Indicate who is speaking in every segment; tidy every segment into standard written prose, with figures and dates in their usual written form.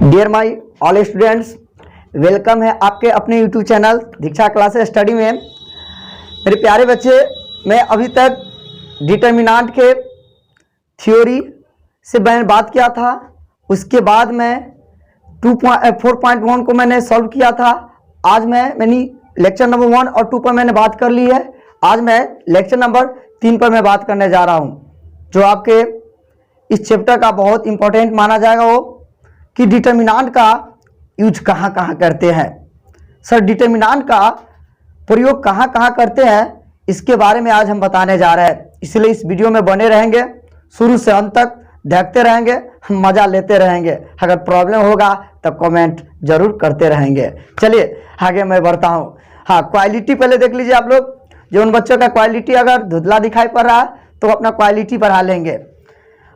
Speaker 1: Dear my all students, welcome है आपके अपने YouTube channel Diksha classes study में। मेरे प्यारे बच्चे, मैं अभी तक डिटर्मिनेंट के थ्योरी से मैंने बात किया था। उसके बाद मैं 4.1 को मैंने सॉल्व किया था। आज मैंने लेक्चर नंबर 1 और 2 पर मैंने बात कर ली है। आज मैं लेक्चर नंबर 3 पर मैं बात करने जा रहा हूँ, जो आपके इस चैप्टर का बहुत इंपॉर्टेंट माना जाएगा। वो कि डिटर्मिनेंट का यूज कहाँ कहाँ करते हैं। सर, डिटर्मिनेंट का प्रयोग कहाँ कहाँ करते हैं, इसके बारे में आज हम बताने जा रहे हैं। इसलिए इस वीडियो में बने रहेंगे, शुरू से अंत तक देखते रहेंगे, हम मज़ा लेते रहेंगे। अगर प्रॉब्लम होगा तो कमेंट जरूर करते रहेंगे। चलिए आगे मैं बढ़ता हूँ। हाँ, क्वालिटी पहले देख लीजिए आप लोग। जो उन बच्चों का क्वालिटी अगर धुंधला दिखाई पड़ रहा है तो अपना क्वालिटी बढ़ा लेंगे।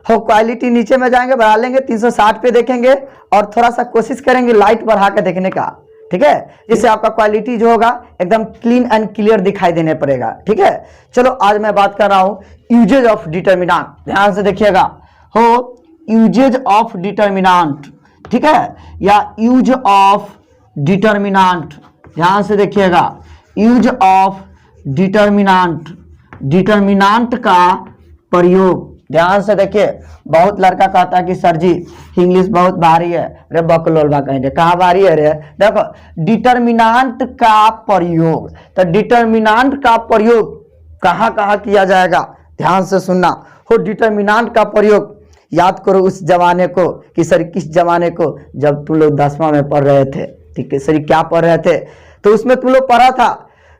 Speaker 1: हो, क्वालिटी नीचे में जाएंगे, बढ़ा लेंगे, 360 पे देखेंगे और थोड़ा सा कोशिश करेंगे लाइट बढ़ा के देखने का, ठीक है, जिससे आपका क्वालिटी जो होगा एकदम क्लीन एंड क्लियर दिखाई देने पड़ेगा। ठीक है, चलो आज मैं बात कर रहा हूँ यूजेज ऑफ डिटर्मिनेंट। ध्यान से देखिएगा। हो, यूजेज ऑफ डिटर्मिनेंट, ठीक है, या यूज ऑफ डिटर्मिनेंट। ध्यान से देखिएगा, यूज ऑफ डिटर्मिनेंट, डिटर्मिनेंट का प्रयोग। ध्यान से देखिए, बहुत लड़का कहता है कि सर जी इंग्लिश बहुत भारी है। अरे बकलोलबा कहेंगे, कहाँ भारी है रे? देखो, डिटर्मिनेंट का प्रयोग, तो डिटर्मिनेंट का प्रयोग कहाँ कहाँ किया जाएगा, ध्यान से सुनना। हो, डिटर्मिनेंट का प्रयोग याद करो उस जमाने को कि सर किस जमाने को, जब तुम लोग 10वां में पढ़ रहे थे। ठीक है सर, क्या पढ़ रहे थे? तो उसमें तुम लोग पढ़ा था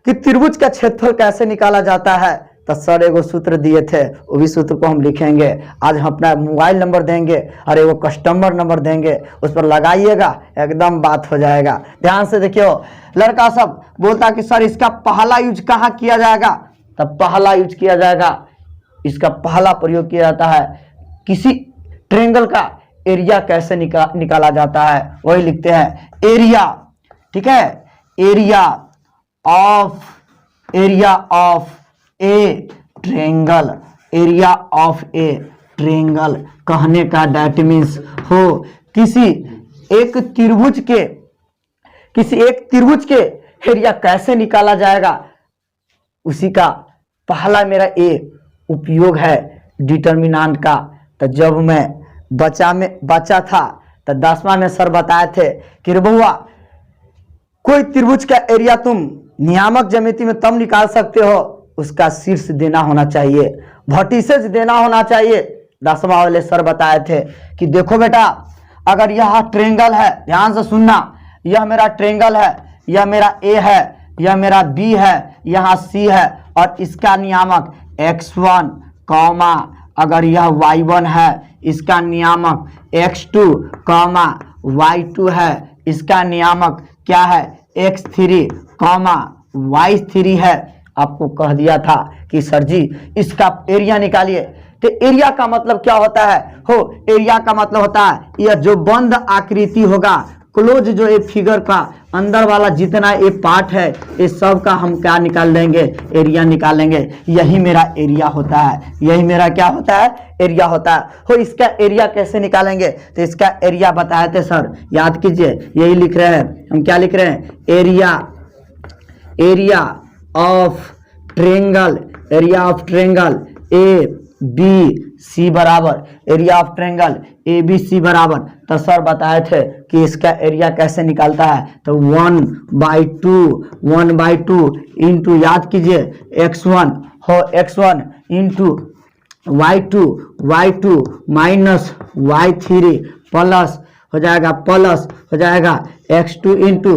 Speaker 1: कि त्रिभुज का क्षेत्रफल कैसे निकाला जाता है। तो सर एगो सूत्र दिए थे, वो भी सूत्र को हम लिखेंगे। आज हम अपना मोबाइल नंबर देंगे और एगो कस्टमर नंबर देंगे, उस पर लगाइएगा, एकदम बात हो जाएगा। ध्यान से देखियो, लड़का सब बोलता कि सर इसका पहला यूज कहाँ किया जाएगा। तब पहला यूज किया जाएगा, इसका पहला प्रयोग किया जाता है किसी ट्रायंगल का एरिया कैसे निकाला जाता है, वही लिखते हैं एरिया। ठीक है, area of A triangle, area of A triangle कहने का दैट मीन्स हो किसी एक त्रिभुज के एरिया कैसे निकाला जाएगा, उसी का पहला मेरा ए उपयोग है डिटर्मिनेंट का। तो जब मैं बच्चा था तो 10वां में सर बताए थे कि रे बउआ, कोई त्रिभुज का एरिया तुम नियामक ज्यामिति में तब निकाल सकते हो, उसका शीर्ष देना होना चाहिए, वर्टिसेस देना होना चाहिए। 10वां वाले सर बताए थे कि देखो बेटा, अगर यह ट्रायंगल है, ध्यान से सुनना, यह मेरा ट्रायंगल है, यह मेरा ए है, यह मेरा बी है, यहाँ सी है, और इसका नियामक x1, अगर यह y1 है, इसका नियामक x2, y2 है, इसका नियामक क्या है x3, y3 है। आपको कह दिया था कि सर जी इसका एरिया निकालिए। तो एरिया का मतलब क्या होता है? हो, एरिया का मतलब होता है यह जो बंद आकृति होगा, क्लोज, जो ये फिगर का अंदर वाला जितना ये पार्ट है, ये सब का हम क्या निकाल देंगे, एरिया निकालेंगे। यही मेरा एरिया होता है, यही मेरा क्या होता है, एरिया होता है। हो, इसका एरिया कैसे निकालेंगे? तो इसका एरिया बताए थे सर, याद कीजिए, यही लिख रहे हैं हम। क्या लिख रहे हैं? Area of triangle, area of triangle A B C बराबर, area of triangle A B C बराबर। तो सर बताए थे कि इसका एरिया कैसे निकालता है, तो 1/2 इंटू, याद कीजिए, x1 हो, x1 into y2 minus y3 plus हो जाएगा x2 इंटू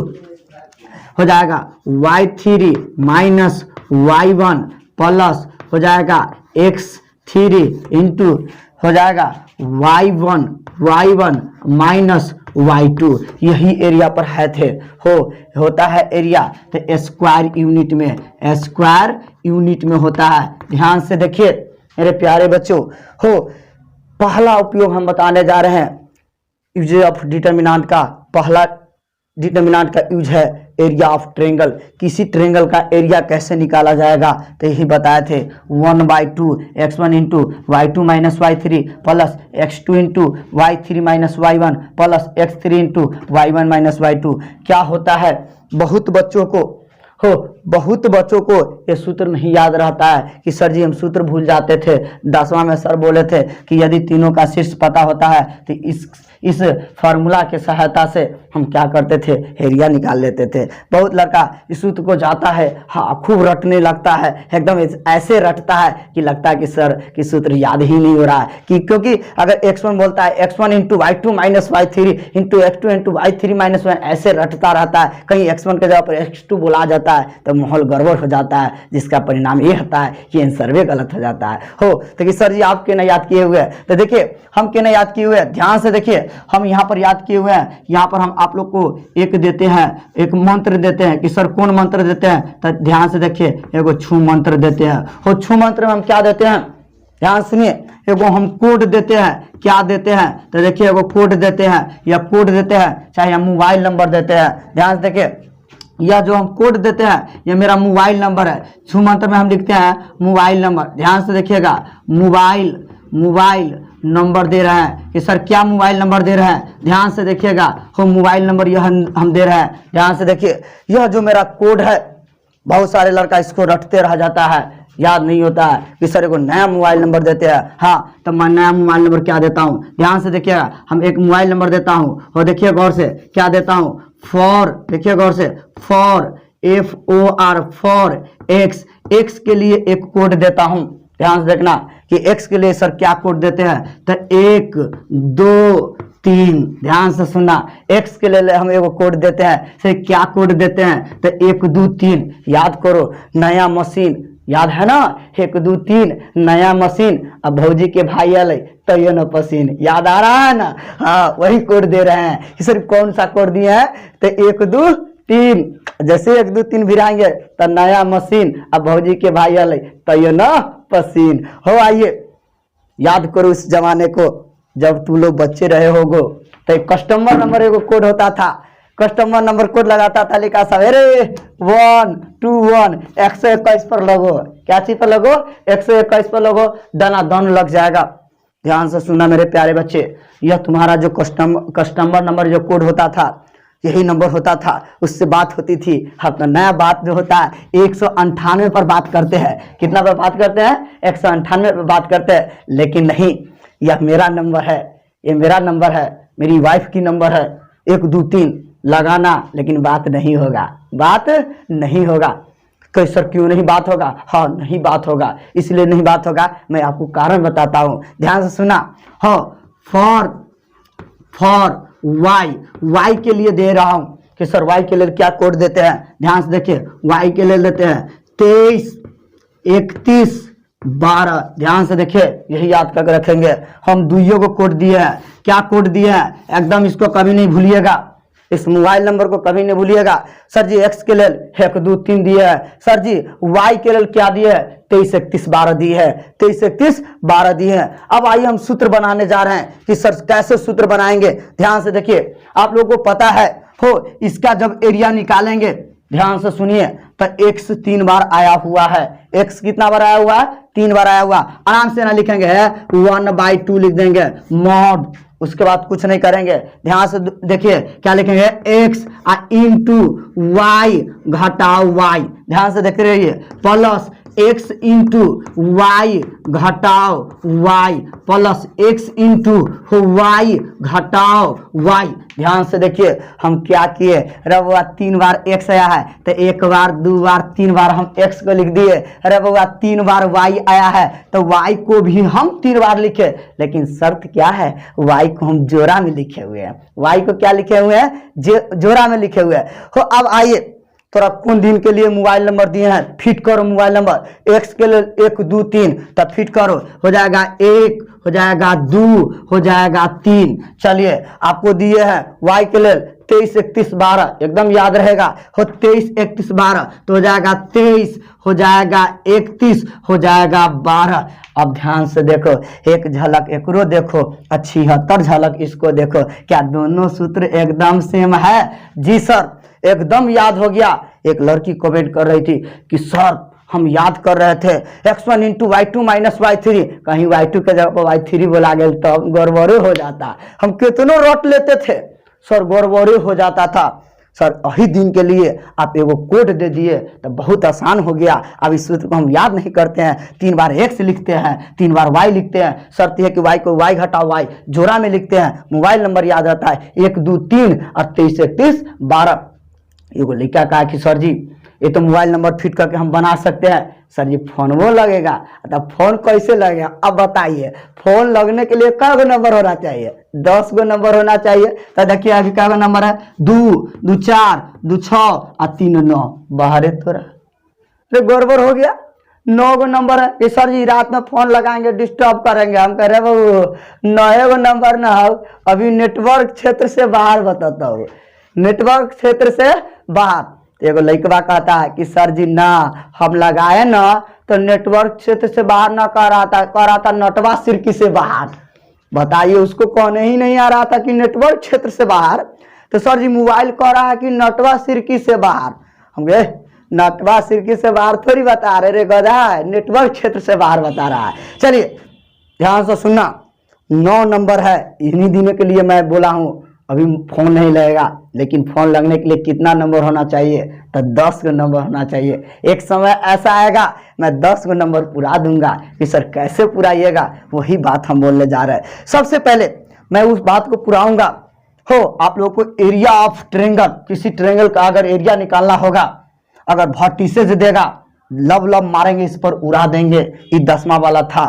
Speaker 1: हो जाएगा y3 माइनस y1 प्लस हो जाएगा x3 इंटू हो जाएगा y1 माइनस y2। यही एरिया पर है थे। होता है एरिया तो स्क्वायर यूनिट में होता है। ध्यान से देखिए मेरे प्यारे बच्चों। हो, पहला उपयोग हम बताने जा रहे हैं यूज ऑफ डिटर्मिनेंट का। पहला डिटर्मिनेंट का यूज है एरिया ऑफ ट्रेंगल, किसी ट्रेंगल का एरिया कैसे निकाला जाएगा, तो यही बताए थे 1/2 x1 into y2 minus y3 plus x2 into y3 minus y1 plus x3 into y1 minus y2। क्या होता है, बहुत बच्चों को ये सूत्र नहीं याद रहता है कि सर जी हम सूत्र भूल जाते थे। 10वां में सर बोले थे कि यदि तीनों का शीर्ष पता होता है तो इस फार्मूला के सहायता से हम क्या करते थे, एरिया निकाल लेते थे। बहुत लड़का इस सूत्र को जाता है, हाँ खूब रटने लगता है, एकदम ऐसे रटता है कि लगता है कि सर कि सूत्र याद ही नहीं हो रहा है कि क्योंकि अगर x1 बोलता है x1 into y2 minus y3 into x2 into y3 minus y, ऐसे रटता रहता है। कहीं x1 के जगह पर x2 बोला जाता है तो माहौल गड़बड़ हो जाता है, जिसका परिणाम ये होता है कि आंसर भी गलत हो जाता है। तो कि सर जी आप क्यों नहीं याद किए हुए हैं, तो देखिए हम क्यों नहीं याद किए हुए हैं, ध्यान से देखिए हम यहाँ पर याद किए हुए हैं। यहाँ पर हम आप लोग को एक देते हैं, एक मंत्र देते हैं कि सर कौन मंत्र देते हैं, तो ध्यान से देखिए एगो छू मंत्र देते हैं। हो छू मंत्र में हम क्या देते हैं, ध्यान सुनिए, एगो हम कोड देते हैं। क्या देते हैं, तो देखिए एगो कोड देते हैं या कोड देते हैं, चाहे हम मोबाइल नंबर देते हैं। ध्यान से देखिए यह जो हम कोड देते हैं ये मेरा मोबाइल नंबर है। छू मंत्र में हम लिखते हैं मोबाइल नंबर। ध्यान से देखिएगा मोबाइल नंबर दे रहे हैं कि सर क्या मोबाइल नंबर दे रहे हैं, ध्यान से देखिएगा हो मोबाइल नंबर यह हम दे रहे हैं। ध्यान से देखिए यह जो मेरा कोड है, बहुत सारे लड़का इसको रटते रह जाता है, याद नहीं होता है कि सर को नया मोबाइल नंबर देते हैं। हाँ तो मैं नया मोबाइल नंबर क्या देता हूँ, ध्यान से देखिएगा हम एक मोबाइल नंबर देता हूँ और देखिए गौर से क्या देता हूँ, फॉर, देखिए गौर से फॉर FOR फॉर एक्स के लिए एक कोड देता हूँ। ध्यान से देखना कि x के लिए सर क्या कोड देते हैं, तो 1 2 3। ध्यान से सुनना, x के लिए हम एगो कोड देते हैं, सर क्या कोड देते हैं, तो 1 2 3। याद करो नया मशीन, याद है ना 1 2 3 नया मशीन, अब भौजी के भाई अल तो ये न पसीन, याद आ रहा है ना, हाँ वही कोड दे रहे हैं। सर कौन सा कोड दिए हैं, तो 1 2 3। जैसे 1 2 3 भिराएंगे तो नया मशीन, अब भौजी के भाई अल तो ये न पसीन। हो आइए याद करो इस जमाने को, जब तुम लोग बच्चे रहे होगो तो कस्टमर नंबर एगो कोड होता था, कस्टमर नंबर कोड लगाता था, लिखा सवेरे 1 2 1 121 पर लगो, क्या चीज पर लगो, 121 पर लगो, दाना दन लग जाएगा। ध्यान से सुनना मेरे प्यारे बच्चे, यह तुम्हारा जो कस्टमर नंबर जो कोड होता था यही नंबर होता था, उससे बात होती थी। हाँ तो नया बात जो होता है 198 पर बात करते हैं, कितना पर बात करते हैं, 198 पर बात करते हैं। लेकिन नहीं, यह मेरा नंबर है, ये मेरा नंबर है, मेरी वाइफ की नंबर है, 1 2 3 लगाना, लेकिन बात नहीं होगा, बात नहीं होगा। कई सर क्यों नहीं बात होगा, हाँ नहीं बात होगा, इसलिए नहीं बात होगा, मैं आपको कारण बताता हूँ, ध्यान से सुना। हाँ फॉर वाई के लिए दे रहा हूं कि सर वाई के लिए क्या कोड देते हैं, ध्यान से देखिए वाई के लिए देते हैं 23 31 12। ध्यान से देखिए यही याद करके रखेंगे। हम दुइयों को कोड दिए हैं, क्या कोड दिए हैं, एकदम इसको कभी नहीं भूलिएगा, इस मोबाइल नंबर को कभी नहीं भूलिएगा। सर जी एक्स के लिए 1 2 3 दिए है, सर जी वाई के लिए क्या दिए है, 23 31 12 दी है, 23 31 12 दी है। अब आइए हम सूत्र बनाने जा रहे हैं कि सर कैसे सूत्र बनाएंगे। ध्यान से देखिए, आप लोगों को पता है हो इसका जब एरिया निकालेंगे, ध्यान से सुनिए, तो x 3 बार आया हुआ है, x कितना बार आया हुआ है, 3 बार आया हुआ। आराम से ना लिखेंगे 1/2 लिख देंगे मॉड, उसके बाद कुछ नहीं करेंगे। ध्यान से देखिए क्या लिखेंगे, x इंटू वाई घटाओ y, ध्यान से देखते रहिए, प्लस x इंटू वाई घटाओ y plus x into y घटाओ y। ध्यान से देखिए हम क्या किए, अरे बउआ 3 बार x आया है तो 1 बार 2 बार 3 बार हम x को लिख दिए। अरे बउआ 3 बार y आया है तो y को भी हम 3 बार लिखे, लेकिन शर्त क्या है, y को हम जोड़ा में लिखे हुए हैं, y को क्या लिखे हुए हैं, जोड़ा में लिखे हुए हैं। हो अब आइए तोरा कौन दिन के लिए मोबाइल नंबर दिए हैं, फिट करो मोबाइल नंबर, x के लिए 1 2 3 तब फिट करो, हो जाएगा 1 हो जाएगा 2 हो जाएगा 3। चलिए आपको दिए हैं y के लिए 23 31 12, एकदम याद रहेगा, हो 23 31 12 तो हो जाएगा 23 हो जाएगा 31 हो जाएगा 12। अब ध्यान से देखो, एक झलक एकरो देखो, 76 झलक इसको देखो, क्या दोनों सूत्र एकदम सेम है, जी सर एकदम याद हो गया। एक लड़की कमेंट कर रही थी कि सर हम याद कर रहे थे x1 into y2 minus y3, कहीं y2 के जगह पर y3 बोला गया तो गड़बड़े हो जाता। हम कितनों रट लेते थे सर, गड़बड़े हो जाता था। सर वही दिन के लिए आप एगो कोड दे दिए तो बहुत आसान हो गया। अब इस सूत्र को हम याद नहीं करते हैं, 3 बार x लिखते हैं, 3 बार y लिखते हैं, शर्त है कि y को y घटाओ y जोड़ा में लिखते हैं। मोबाइल नंबर याद रहता है 1 2 3 और 23 31 12। एगो लड़का कहा कि सर जी ये तो मोबाइल नंबर फिट करके हम बना सकते हैं। सर जी फोन वो लगेगा, तो फोन कैसे लगेगा अब बताइए। फोन लगने के लिए कै गो नंबर होना चाहिए? 10 गो नंबर होना चाहिए। तो देखिए अभी कै गो नंबर है? 2 2 4 2 6 और 3 9। बाहर तोरा तो गड़बड़ हो गया। 9 गो नंबर है। ये सर जी रात में फोन लगाएंगे डिस्टर्ब करेंगे। हम कह रहे बाबू 9 गो नंबर ना हो, अभी नेटवर्क क्षेत्र से बाहर बताता हूँ, नेटवर्क क्षेत्र से बाहर। एगो लड़का कहता है कि सर जी ना हम लगाए ना तो नेटवर्क क्षेत्र से बाहर ना कह रहा था नटवा सिरकी से बाहर। बताइए उसको कहने ही नहीं आ रहा था कि नेटवर्क क्षेत्र से बाहर, तो सर जी मोबाइल कह रहा है कि नटवा सिरकी से बाहर। हम गए नटवा सिरकी से बाहर थोड़ी बता रहे रे गधा है, नेटवर्क क्षेत्र से बाहर बता रहा है। चलिए ध्यान से सुनना, 9 नंबर है। इन्हीं दिनों के लिए मैं बोला हूँ अभी फोन नहीं लगेगा, लेकिन फोन लगने के लिए कितना नंबर होना चाहिए? तो 10 गो नंबर होना चाहिए। एक समय ऐसा आएगा मैं 10 गो नंबर पूरा दूंगा कि सर कैसे पुराइएगा, वही बात हम बोलने जा रहे हैं। सबसे पहले मैं उस बात को पुराऊंगा। हो आप लोगों को एरिया ऑफ ट्रेंगल, किसी ट्रेंगल का अगर एरिया निकालना होगा, अगर वर्टिसेस देगा लब लब मारेंगे, इस पर उड़ा देंगे। ये 10वां वाला था,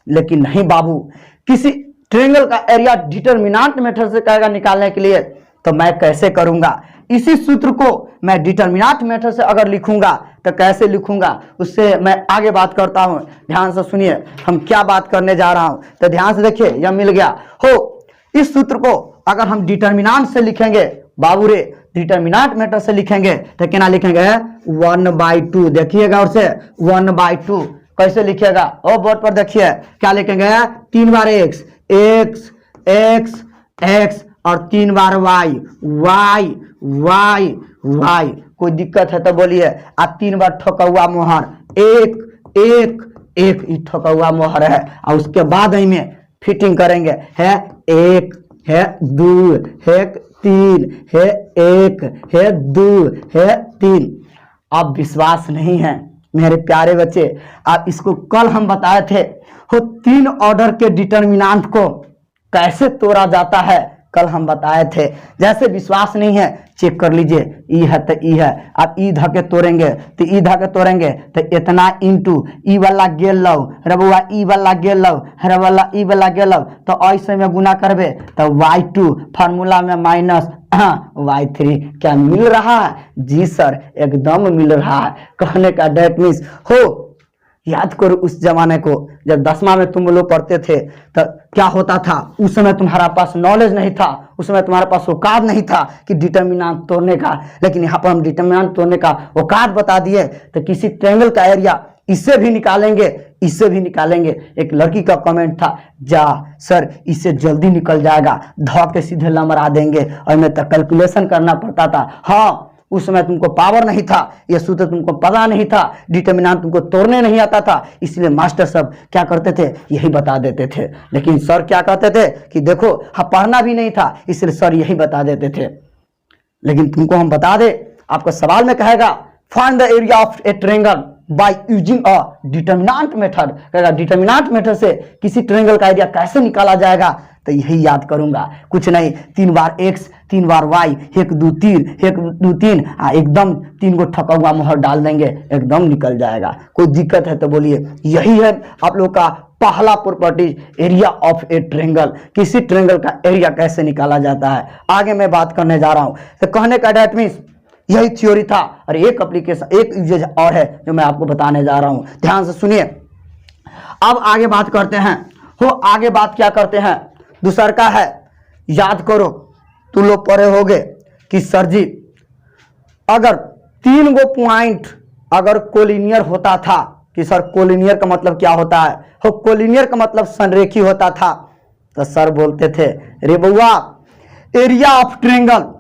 Speaker 1: लेकिन नहीं बाबू, किसी ट्रेंगल का एरिया डिटरमिनेंट मेथड से कहेगा निकालने के लिए, तो मैं कैसे करूंगा? इसी सूत्र को मैं डिटरमिनेंट मेथड से अगर लिखूंगा तो कैसे लिखूंगा, उससे मैं आगे बात करता हूं। ध्यान से सुनिए हम क्या बात करने जा रहा हूं, तो ध्यान से देखिए यह मिल गया हो। इस सूत्र को अगर हम डिटरमिनेंट से लिखेंगे बाबू रे, डिटरमिनेंट मेथड से लिखेंगे तो क्या लिखेंगे? 1/2। देखिएगा और से 1/2 कैसे लिखिएगा? और बोर्ड पर देखिए क्या लिखेंगे? 3 बार x x x x और 3 बार y y y y। कोई दिक्कत है तो बोलिए। आप 3 बार ठोका हुआ मोहर 1 1 1 ठोका हुआ मोहर है, और उसके बाद में फिटिंग करेंगे है 1 है 2 है 3 है 1 है 2 है 3। अब विश्वास नहीं है मेरे प्यारे बच्चे, आप इसको कल हम बताए थे वो 3 ऑर्डर के डिटरमिनेंट को कैसे तोड़ा जाता है, कल हम बताए थे। जैसे विश्वास नहीं है चेक कर लीजिए, ई है तो ई है, आप ई धके तोड़ेंगे तो ई धके तोड़ेंगे तो इतना इंटू ई वाला गेल लो रबुआ, ई वाला गेल लो रबुआ, ई वाला गेल लो, तो ऐसे में गुना करबे तो y2 फार्मूला में माइनस y3। क्या मिल रहा है? जी सर एकदम मिल रहा है। कहने का डेट मीन्स हो, याद करो उस जमाने को जब 10वां में तुम लोग पढ़ते थे तो क्या होता था। उस समय तुम्हारा पास नॉलेज नहीं था, उस समय तुम्हारे पास औकात नहीं था कि डिटरमिनेंट तोड़ने का, लेकिन यहाँ पर हम डिटरमिनेंट तोड़ने का औकात बता दिए। तो किसी ट्रायंगल का एरिया इससे भी निकालेंगे, इससे भी निकालेंगे। एक लड़की का कमेंट था, जा सर इससे जल्दी निकल जाएगा, धो के सीधे लमरा देंगे, और मैं तो कैलकुलेशन करना पड़ता था। हाँ उस समय तुमको पावर नहीं था, यह सूत्र तुमको पता नहीं था, डिटरमिनेंट तुमको तोड़ने नहीं आता था, इसलिए मास्टर साहब क्या करते थे यही बता देते थे। लेकिन सर क्या कहते थे कि देखो हाँ पढ़ना भी नहीं था, इसलिए सर यही बता देते थे। लेकिन तुमको हम बता दे, आपको सवाल में कहेगा find the area of A triangle by using a determinant method, कहेगा डिटरमिनेंट मेथड से किसी ट्रायंगल का एरिया कैसे निकाला जाएगा, तो यही याद करूंगा। कुछ नहीं, 3 बार x 3 बार y 1 2 3 1 2 3 एकदम 3 को ठका हुआ मोहर डाल देंगे, एकदम निकल जाएगा। कोई दिक्कत है तो बोलिए। यही है आप लोग का पहला property, area of A triangle. किसी ट्रायंगल का एरिया कैसे निकाला जाता है आगे मैं बात करने जा रहा हूं। तो कहने का डेट मीन्स यही थ्योरी था, और एक एप्लीकेशन एक यूजेज और है जो मैं आपको बताने जा रहा हूं, ध्यान से सुनिए। अब आगे बात करते हैं। हो आगे बात क्या करते हैं, दूसर का है, याद करो तुम लोग पढ़े होगे कि सर जी अगर 3 गो पॉइंट अगर कोलिनियर होता था, कि सर कोलिनियर का मतलब क्या होता है, हो कोलिनियर का मतलब संरेखी होता था, तो सर बोलते थे रे बउआ area of triangle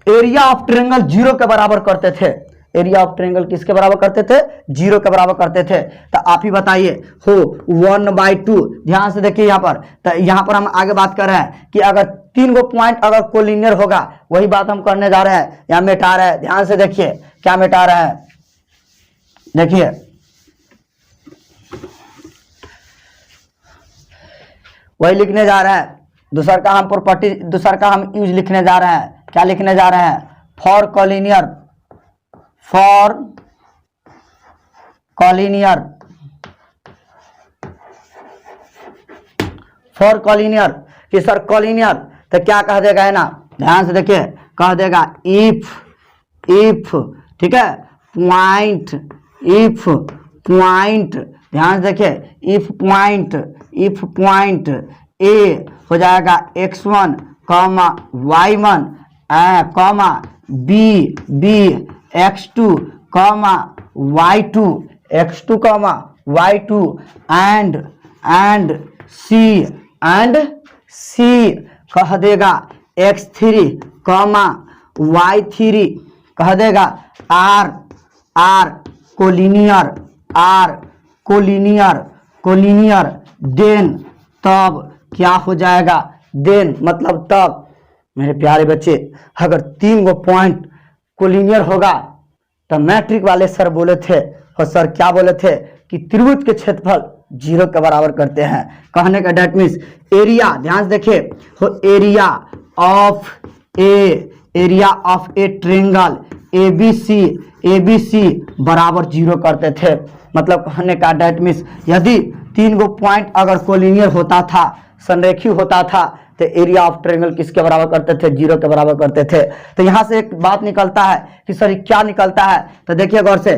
Speaker 1: area of triangle 0 के बराबर करते थे। एरिया ऑफ ट्रायंगल किसके बराबर करते थे? 0 के बराबर करते थे। तो आप ही बताइए हो 1/2। ध्यान से देखिए यहाँ पर, तो यहाँ पर हम आगे बात कर रहे हैं कि अगर 3 गो पॉइंट अगर कोलिनियर होगा, वही बात हम करने जा रहे हैं। यहाँ मिटा रहे हैं, ध्यान से देखिए क्या मिटा रहे हैं। देखिए वही लिखने जा रहे हैं। दूसरा का हम प्रॉपर्टी, दूसरा का हम यूज लिखने जा रहे हैं। क्या लिखने जा रहे हैं? For collinear, for collinear, for collinear कि सर कॉलिनियर, तो क्या कह देगा है ना, ध्यान से देखिए, कह देगा इफ, ठीक है, पॉइंट, इफ पॉइंट, ध्यान से देखिए, इफ पॉइंट ए हो जाएगा x1, y1, comma B x2, y2, y2 and सी कह देगा x3, y3 कह देगा r कोलिनियर, देन तब क्या हो जाएगा? देन मतलब तब मेरे प्यारे बच्चे, अगर 3 गो पॉइंट कोलिनियर होगा तो मैट्रिक वाले सर बोले थे, और सर क्या बोले थे कि त्रिभुज के क्षेत्रफल 0 के बराबर करते हैं। कहने का डेट मीन्स एरिया, ध्यान से देखिए, हो area of A triangle ABC बराबर 0 करते थे। मतलब कहने का डेट मीन्स यदि 3 गो पॉइंट अगर कोलिनियर होता था, संरेखी होता था, तो एरिया ऑफ ट्रायंगल किसके बराबर करते थे? 0 के बराबर करते थे। तो यहाँ से एक बात निकलता है कि सर क्या निकलता है, तो देखिए गौर से,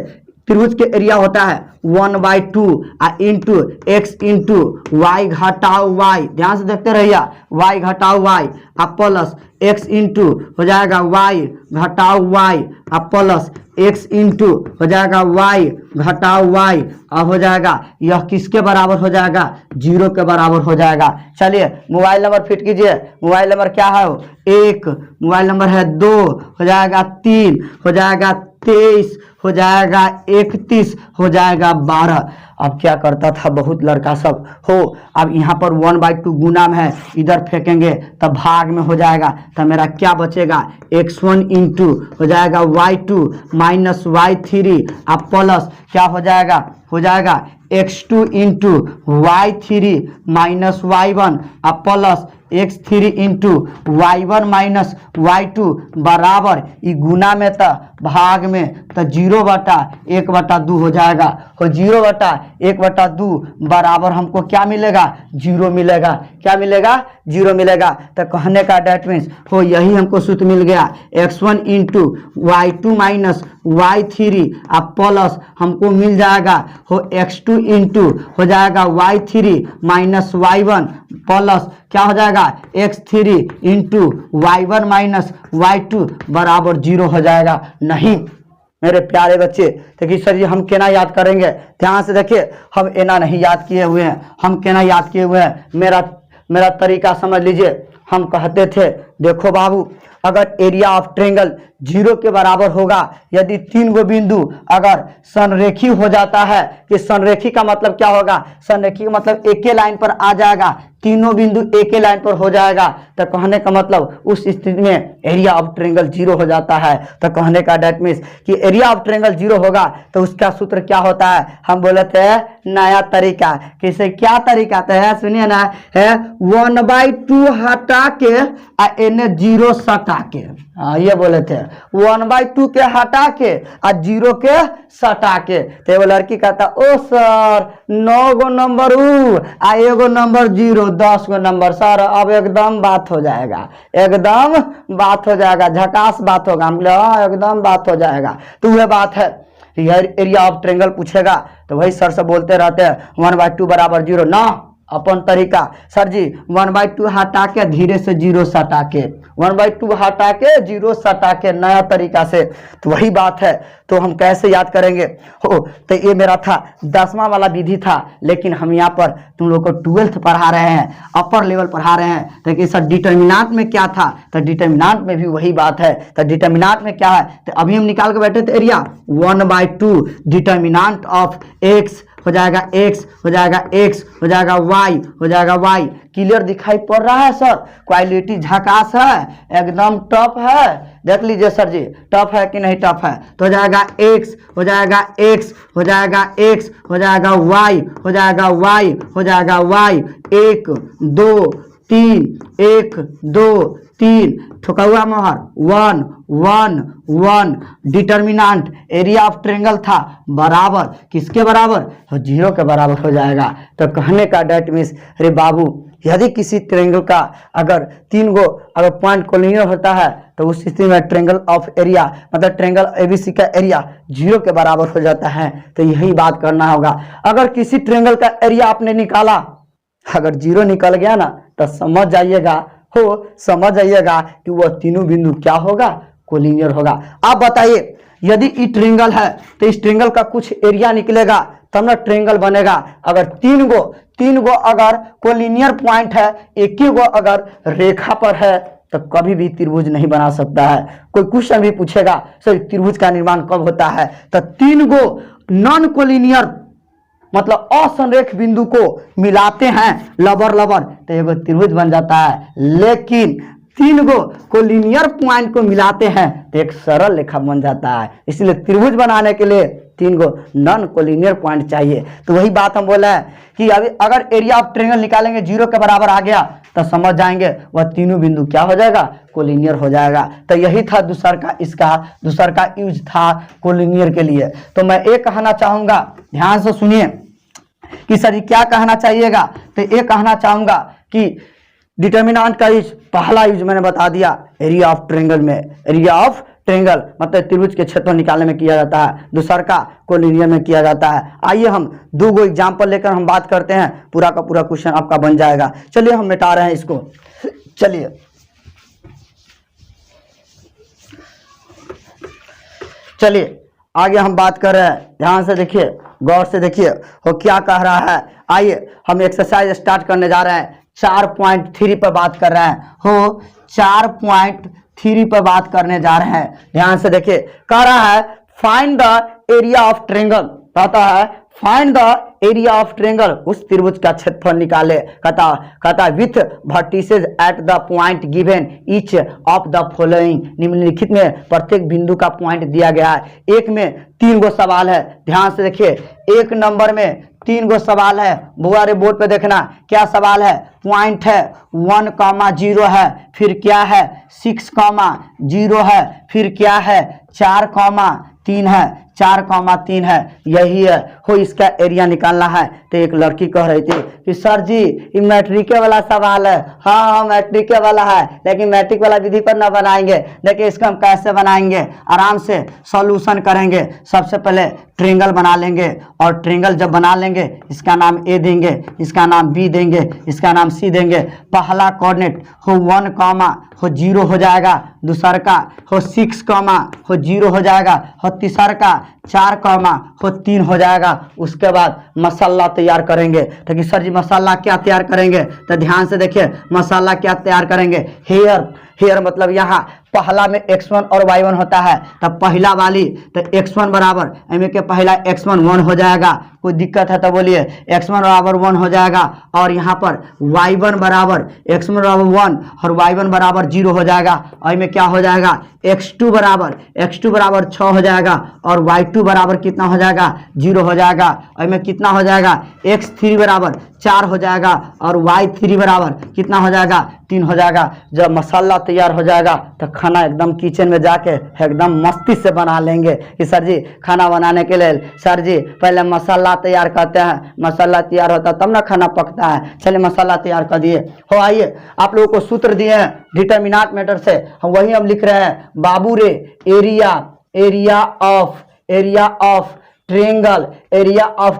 Speaker 1: त्रिभुज के एरिया होता है 1/2 इंटू x इंटू वाई घटाओ वाई, ध्यान से देखते रहिए, y घटाओ वाई प्लस x इंटू हो जाएगा y घटाओ वाई प्लस x इंटू हो जाएगा y घटाओ y, अब हो जाएगा यह किसके बराबर हो जाएगा? 0 के बराबर हो जाएगा। चलिए मोबाइल नंबर फिट कीजिए। मोबाइल नंबर क्या है? 1, मोबाइल नंबर है 2, हो जाएगा 3, हो जाएगा 23, हो जाएगा 31, हो जाएगा 12। अब क्या करता था बहुत लड़का सब हो, अब यहाँ पर 1/2 गुना में है, इधर फेंकेंगे तब भाग में हो जाएगा, तो मेरा क्या बचेगा? x1 इंटू हो जाएगा y2 माइनस y3 अब प्लस क्या हो जाएगा? हो जाएगा x2 into y3 minus y1 अब plus x3 into y1 minus y2 बराबर ई गुना में तो भाग में तो 0/1/2 हो जाएगा। हो 0/1/2 बराबर हमको क्या मिलेगा? 0 मिलेगा। क्या मिलेगा? 0 मिलेगा। तो कहने का डेट मीन्स हो यही हमको सूत्र मिल गया, x1 into y2 minus y3 अब प्लस हमको मिल जाएगा हो x2 इंटू हो जाएगा y3 माइनस y1 प्लस क्या हो जाएगा? x3 into y1 minus y2 बराबर 0 हो जाएगा। नहीं मेरे प्यारे बच्चे, देखिए सर जी हम केना याद करेंगे? ध्यान से देखिए, हम एना नहीं याद किए हुए हैं, हम केना याद किए हुए हैं, मेरा तरीका समझ लीजिए। हम कहते थे देखो बाबू, अगर एरिया ऑफ ट्रायंगल 0 के बराबर होगा यदि 3 गो बिंदु अगर संरेखी हो जाता है, कि संरेखी का मतलब क्या होगा? संरेखी का मतलब एक ही लाइन पर आ जाएगा, तीनों बिंदु एक ही लाइन पर हो जाएगा, तो कहने का मतलब उस स्थिति में एरिया ऑफ ट्रायंगल 0 हो जाता है। तो कहने का डेट मीन्स कि एरिया ऑफ ट्रायंगल 0 होगा तो उसका सूत्र क्या होता है? हम बोले थे नया तरीका। किसे क्या तरीका? तो है सुनिए ना, है 1/2 हटा के और एने 0 सटा के। हाँ ये बोले थे 1/2 के हटा के और 0 के सटा के। तो वो लड़की कहता ओ सर 9 गो नंबर आ 1 गो नंबर 0, 10 गो नंबर। सर अब एकदम बात हो जाएगा, एकदम बात हो जाएगा, झकास बात होगा। हम बोले हाँ एकदम बात हो जाएगा। तो वह बात है, एरिया ऑफ ट्रायंगल पूछेगा तो वही सर से बोलते रहते हैं 1/2 बराबर 0 ना। अपन तरीका सर जी 1/2 हटा के धीरे से जीरो सटा के 1/2 हटा के जीरो सटा के नया तरीका से, तो वही बात है। तो हम कैसे याद करेंगे हो, तो ये मेरा था 10वां वाला विधि था, लेकिन हम यहाँ पर तुम लोग को 12th पढ़ा रहे हैं, अपर लेवल पढ़ा रहे हैं। तो कि सर डिटर्मिनेंट में क्या था, तो डिटर्मिनेंट में भी वही बात है। तो डिटर्मिनेंट में क्या है, तो अभी हम निकाल के बैठे थे एरिया 1/2 डिटर्मिनेंट ऑफ एक्स हो जाएगा x, हो जाएगा x, हो जाएगा y, हो जाएगा y। क्लियर दिखाई पड़ रहा है सर? क्वालिटी झकास है, एकदम टफ है। देख लीजिए सर जी, टफ है कि नहीं टफ है। तो हो जाएगा x, हो जाएगा x, हो जाएगा x, हो जाएगा y, हो जाएगा y, हो जाएगा y। 1 2 3, 1 2 3, ठोका हुआ मोहर 1 1 1। डिटर्मिनेंट एरिया ऑफ ट्रायंगल था बराबर किसके बराबर, तो 0 के बराबर हो जाएगा। तो कहने का डेट मीन्स अरे बाबू, यदि किसी ट्रायंगल का अगर 3 गो अगर पॉइंट कोलिनियर होता है तो उस स्थिति में ट्रायंगल ऑफ एरिया मतलब ट्रायंगल एबीसी का एरिया 0 के बराबर हो जाता है। तो यही बात करना होगा। अगर किसी ट्रायंगल का एरिया आपने निकाला, अगर 0 निकल गया ना, तो समझ जाइएगा कि वह तीनों बिंदु क्या होगा, कोलिनियर होगा। आप बताइए, यदि ये ट्रायंगल है तो इस ट्रायंगल का कुछ एरिया निकलेगा तब ना ट्रायंगल बनेगा। अगर तीन गो अगर कोलिनियर पॉइंट है, एक ही गो अगर रेखा पर है, तो कभी भी त्रिभुज नहीं बना सकता है। कोई क्वेश्चन भी पूछेगा सर त्रिभुज का निर्माण कब होता है, तो 3 गो नॉन कोलिनियर मतलब असंरेख बिंदु को मिलाते हैं लबर तो एगो त्रिभुज बन जाता है। लेकिन 3 गो कोलिनियर पॉइंट को मिलाते हैं तो एक सरल रेखा बन जाता है। इसलिए त्रिभुज बनाने के लिए 3 गो नॉन कोलिनियर पॉइंट चाहिए। तो वही बात हम बोले हैं कि अभी अगर एरिया ऑफ ट्रायंगल निकालेंगे 0 के बराबर आ गया तो समझ जाएंगे वह तीनों बिंदु क्या हो जाएगा, कोलिनियर हो जाएगा। तो यही था दूसर का यूज था कोलिनियर के लिए। तो मैं ये कहना चाहूंगा, ध्यान से सुनिए कि सर क्या कहना चाहिएगा। तो ये कहना चाहूंगा कि डिटर्मिनेंट का यूज, पहला यूज मैंने बता दिया एरिया ऑफ ट्रायंगल में, एरिया ऑफ ट्रायंगल मतलब त्रिभुज के क्षेत्र निकालने में किया जाता है। दूसरा का कोलिनियर में किया जाता है। आइए हम 2 गो एग्जाम्पल लेकर हम बात करते हैं, पूरा का पूरा क्वेश्चन आपका बन जाएगा। चलिए हम मिटा रहे हैं इसको। चलिए आगे हम बात कर रहे हैं, ध्यान से देखिए, गौर से देखिए वो क्या कह रहा है। आइए हम एक्सरसाइज स्टार्ट करने जा रहे हैं। 4.3 पर बात कर रहे हैं हो, 4.3 पर बात करने जा रहे हैं। ध्यान से देखिए, कह रहा है find the area of triangle, कहता है find the area of triangle, उस त्रिभुज का क्षेत्रफल निकाले। कहता with vertices at the point given each of the following, निम्नलिखित में प्रत्येक बिंदु का पॉइंट दिया गया है। एक में 3 गो सवाल है, ध्यान से देखिए, 1 नंबर में 3 गो सवाल है। बुआ रे बोर्ड पे देखना क्या सवाल है। पॉइंट है 1,0 है, फिर क्या है 6,0 है, फिर क्या है 4,3 है, 4,3 है, यही है हो। इसका एरिया निकालना है। तो एक लड़की कह रही थी कि सर जी ये मैट्रिक वाला सवाल है। हाँ मैट्रिक वाला है, लेकिन मैट्रिक वाला विधि पर ना बनाएंगे। देखिए इसको हम कैसे बनाएंगे, आराम से सॉल्यूशन करेंगे। सबसे पहले ट्रायंगल बना लेंगे, और ट्रायंगल जब बना लेंगे इसका नाम ए देंगे, इसका नाम बी देंगे, इसका नाम सी देंगे। पहला कोऑर्डिनेट हो 1,0 हो जाएगा, दूसरा का हो 6,0 हो जाएगा, और तीसरा का 4,3 हो जाएगा। उसके बाद मसाला तैयार करेंगे। तो कि सर जी मसाला क्या तैयार करेंगे, तो ध्यान से देखिए मसाला क्या तैयार करेंगे। हेयर मतलब यहाँ पहला में x1 और y1 होता है, तब पहला वाली तो x1 बराबर एम के पहला x1 1 हो जाएगा। कोई दिक्कत है तो बोलिए, x1 बराबर 1 हो जाएगा, और यहाँ पर y1 बराबर x1 बराबर 1 और y1 बराबर 0 हो जाएगा। और में क्या हो जाएगा x2 बराबर 6 हो जाएगा, और y2 बराबर कितना हो जाएगा 0 हो जाएगा। और में कितना हो जाएगा x3 बराबर 4 हो जाएगा, और y3 बराबर कितना हो जाएगा 3 हो जाएगा। जब मसाला तैयार हो जाएगा तो खाना एकदम किचन में जाके एकदम मस्ती से बना लेंगे। कि सर जी खाना बनाने के लिए सर जी पहले मसाला तैयार करते हैं, मसाला तैयार होता है तब ना खाना पकता है। चलिए मसाला तैयार कर दिए हो। आइए आप लोगों को सूत्र दिए हैं डिटर्मिनेंट मेथड से, हम लिख रहे हैं बाबू रे एरिया ऑफ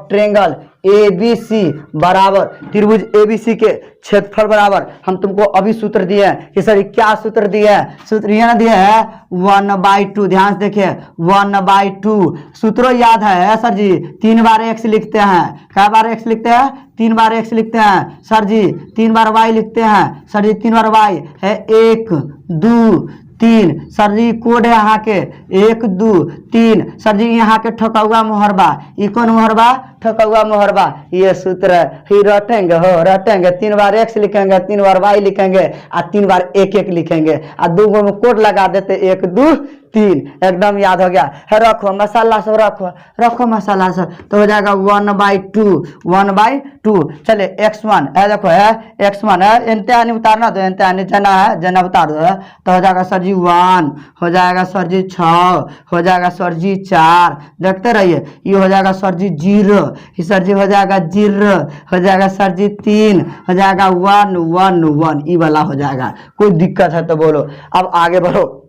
Speaker 1: ट्रायंगल ABC बराबर त्रिभुज ABC के क्षेत्रफल बराबर, हम तुमको अभी सूत्र दिए हैं कि सर क्या सूत्र दिए हैं, सूत्र ये ना दिए है 1/2। ध्यान से देखिए 1/2 सूत्रों याद है सर जी, 3 बार x लिखते हैं, क्या बार x लिखते हैं, 3 बार x लिखते हैं सर जी, 3 बार y लिखते हैं सर जी, 3 बार y है 1 2 3 सर जी, कोड है यहाँ के 1 2 3 सर जी, यहाँ के ठोका हुआ मोहरबा, ये कौन मोहरबा, ठोका हुआ मोहरबा, ये सूत्र ही रटेंगे हो, रटेंगे 3 बार x लिखेंगे, 3 बार y लिखेंगे और 3 बार 1 1 लिखेंगे और 2 में कोड लगा देते 1 2 3, एकदम याद हो गया है। रखो मसाला सब, रखो रखो मसाला सब, तो हो जाएगा 1/2 चलिए x1 है, देखो है x1 है, इंतहानी उतारना तो इंतहानी जना है, जना उतार दो है, तो हो जाएगा सर जी 1, हो जाएगा सर जी 6, हो जाएगा सर जी 4, देखते रहिए, ये हो जाएगा सर जी 0, ये सर जी हो जाएगा 0, हो जाएगा सर जी 3, हो जाएगा 1 1 1, ये वाला हो जाएगा। कोई दिक्कत है तो बोलो। अब आगे बढ़ो,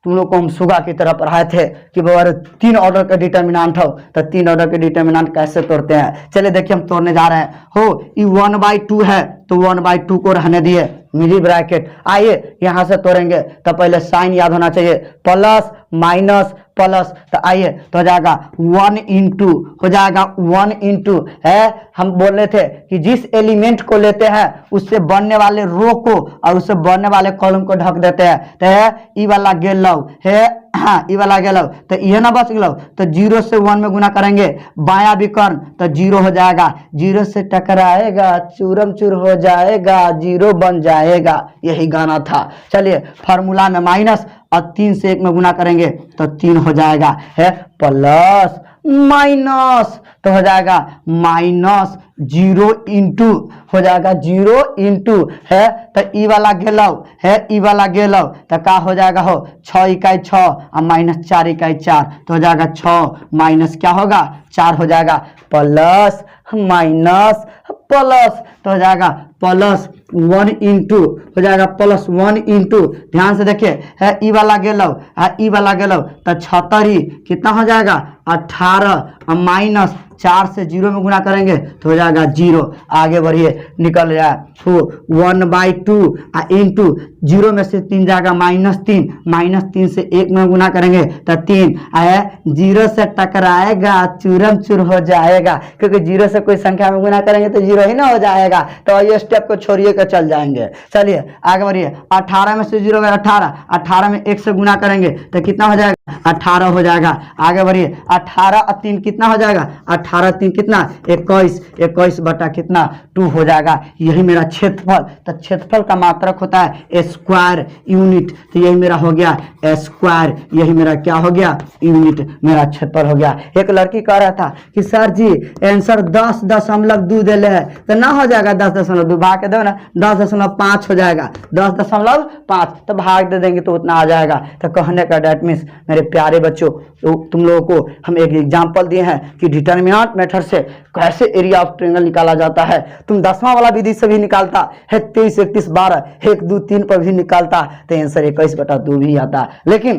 Speaker 1: तुम लोग को हम सुगा की तरह पढ़ाए थे कि बाबा 3 ऑर्डर का डिटर्मिनेंट हो, तो 3 ऑर्डर के डिटर्मिनेंट कैसे तोड़ते हैं, चलिए देखिए हम तोड़ने जा रहे हैं। हो ये 1/2 है तो 1/2 को रहने दिए मिली ब्रैकेट, आइए यहाँ से तोड़ेंगे, तो पहले साइन याद होना चाहिए, प्लस माइनस प्लस, तो आइए तो हो जाएगा 1 इंटू, हो जाएगा 1 इंटू है, हम बोल रहे थे कि जिस एलिमेंट को लेते हैं उससे बनने वाले रो को और उससे बनने वाले कॉलम को ढक देते हैं, तो है ई वाला गेलौ है, हाँ ई वाला गेलौ, तो यह ना बच गलो, तो 0 से 1 में गुना करेंगे, बाया विकर्ण तो 0 हो जाएगा, 0 से टकराएगा चूरम चूर हो जाएगा, 0 बन जाएगा, यही गाना था। चलिए फार्मूला में माइनस और 3 से 1 में गुना करेंगे तो 3 हो जाएगा, है प्लस माइनस, तो हो जाएगा माइनस 0 इंटू, हो जाएगा 0 इंटू है, तो ई वाला गेलौ है, ई वाला गेलौ, तो का हो जाएगा हो 6 इकाई 6 और माइनस 4 इकाई 4, तो हो जाएगा 6 माइनस क्या होगा 4 हो जाएगा, प्लस माइनस प्लस, तो हो जाएगा प्लस 1 इंटू, हो जाएगा प्लस 1 इंटू, ध्यान से देखिए है ई वाला गेलौ है, ई वाला गेलौ, तो 76 कितना हो जाएगा 18 और माइनस 4 से 0 में गुना करेंगे तो हो जाएगा 0। आगे बढ़िए, निकल जाए तो 1/2 इंटू 0 में से 3 जाएगा -3, -3 से 1 में गुना करेंगे तो 3 है, 0 से टकराएगा चूरम चूर हो जाएगा, क्योंकि 0 से कोई संख्या में गुना करेंगे तो 0 ही ना हो जाएगा, तो ये स्टेप को छोड़िए कर चल जाएंगे। चलिए आगे बढ़िए, 18 में से 0 18, 18 में 1 से गुना करेंगे तो कितना हो जाएगा 18 हो जाएगा। आगे बढ़िए, 18 और 3 कितना हो जाएगा, 18 3 कितना 21, 21 बटा कितना 2 हो जाएगा, यही मेरा क्षेत्रफल। तो क्षेत्रफल का मात्रक होता है स्क्वायर यूनिट, तो यही मेरा हो गया स्क्वायर, यही मेरा क्या हो गया यूनिट, मेरा क्षेत्रफल हो गया। एक लड़की कह रहा था कि सर जी आंसर 10.2 दे ले है, तो ना हो जाएगा 10.2, भाग के दो ना 10.5 हो जाएगा, 10.5 तो भाग दे देंगे तो उतना आ जाएगा। तो कहने का डेट मीन्स मेरे प्यारे बच्चों, तो तुम लोगों को हम एक एग्जाम्पल दिए हैं कि डिटर्मिनेंट मेथड से कैसे एरिया ऑफ ट्रायंगल निकाला जाता है। तुम 10वां वाला विधि से भी निकालता है, 23 31 12 1 2 3 पर भी निकालता, तो आंसर 21/2 भी आता। लेकिन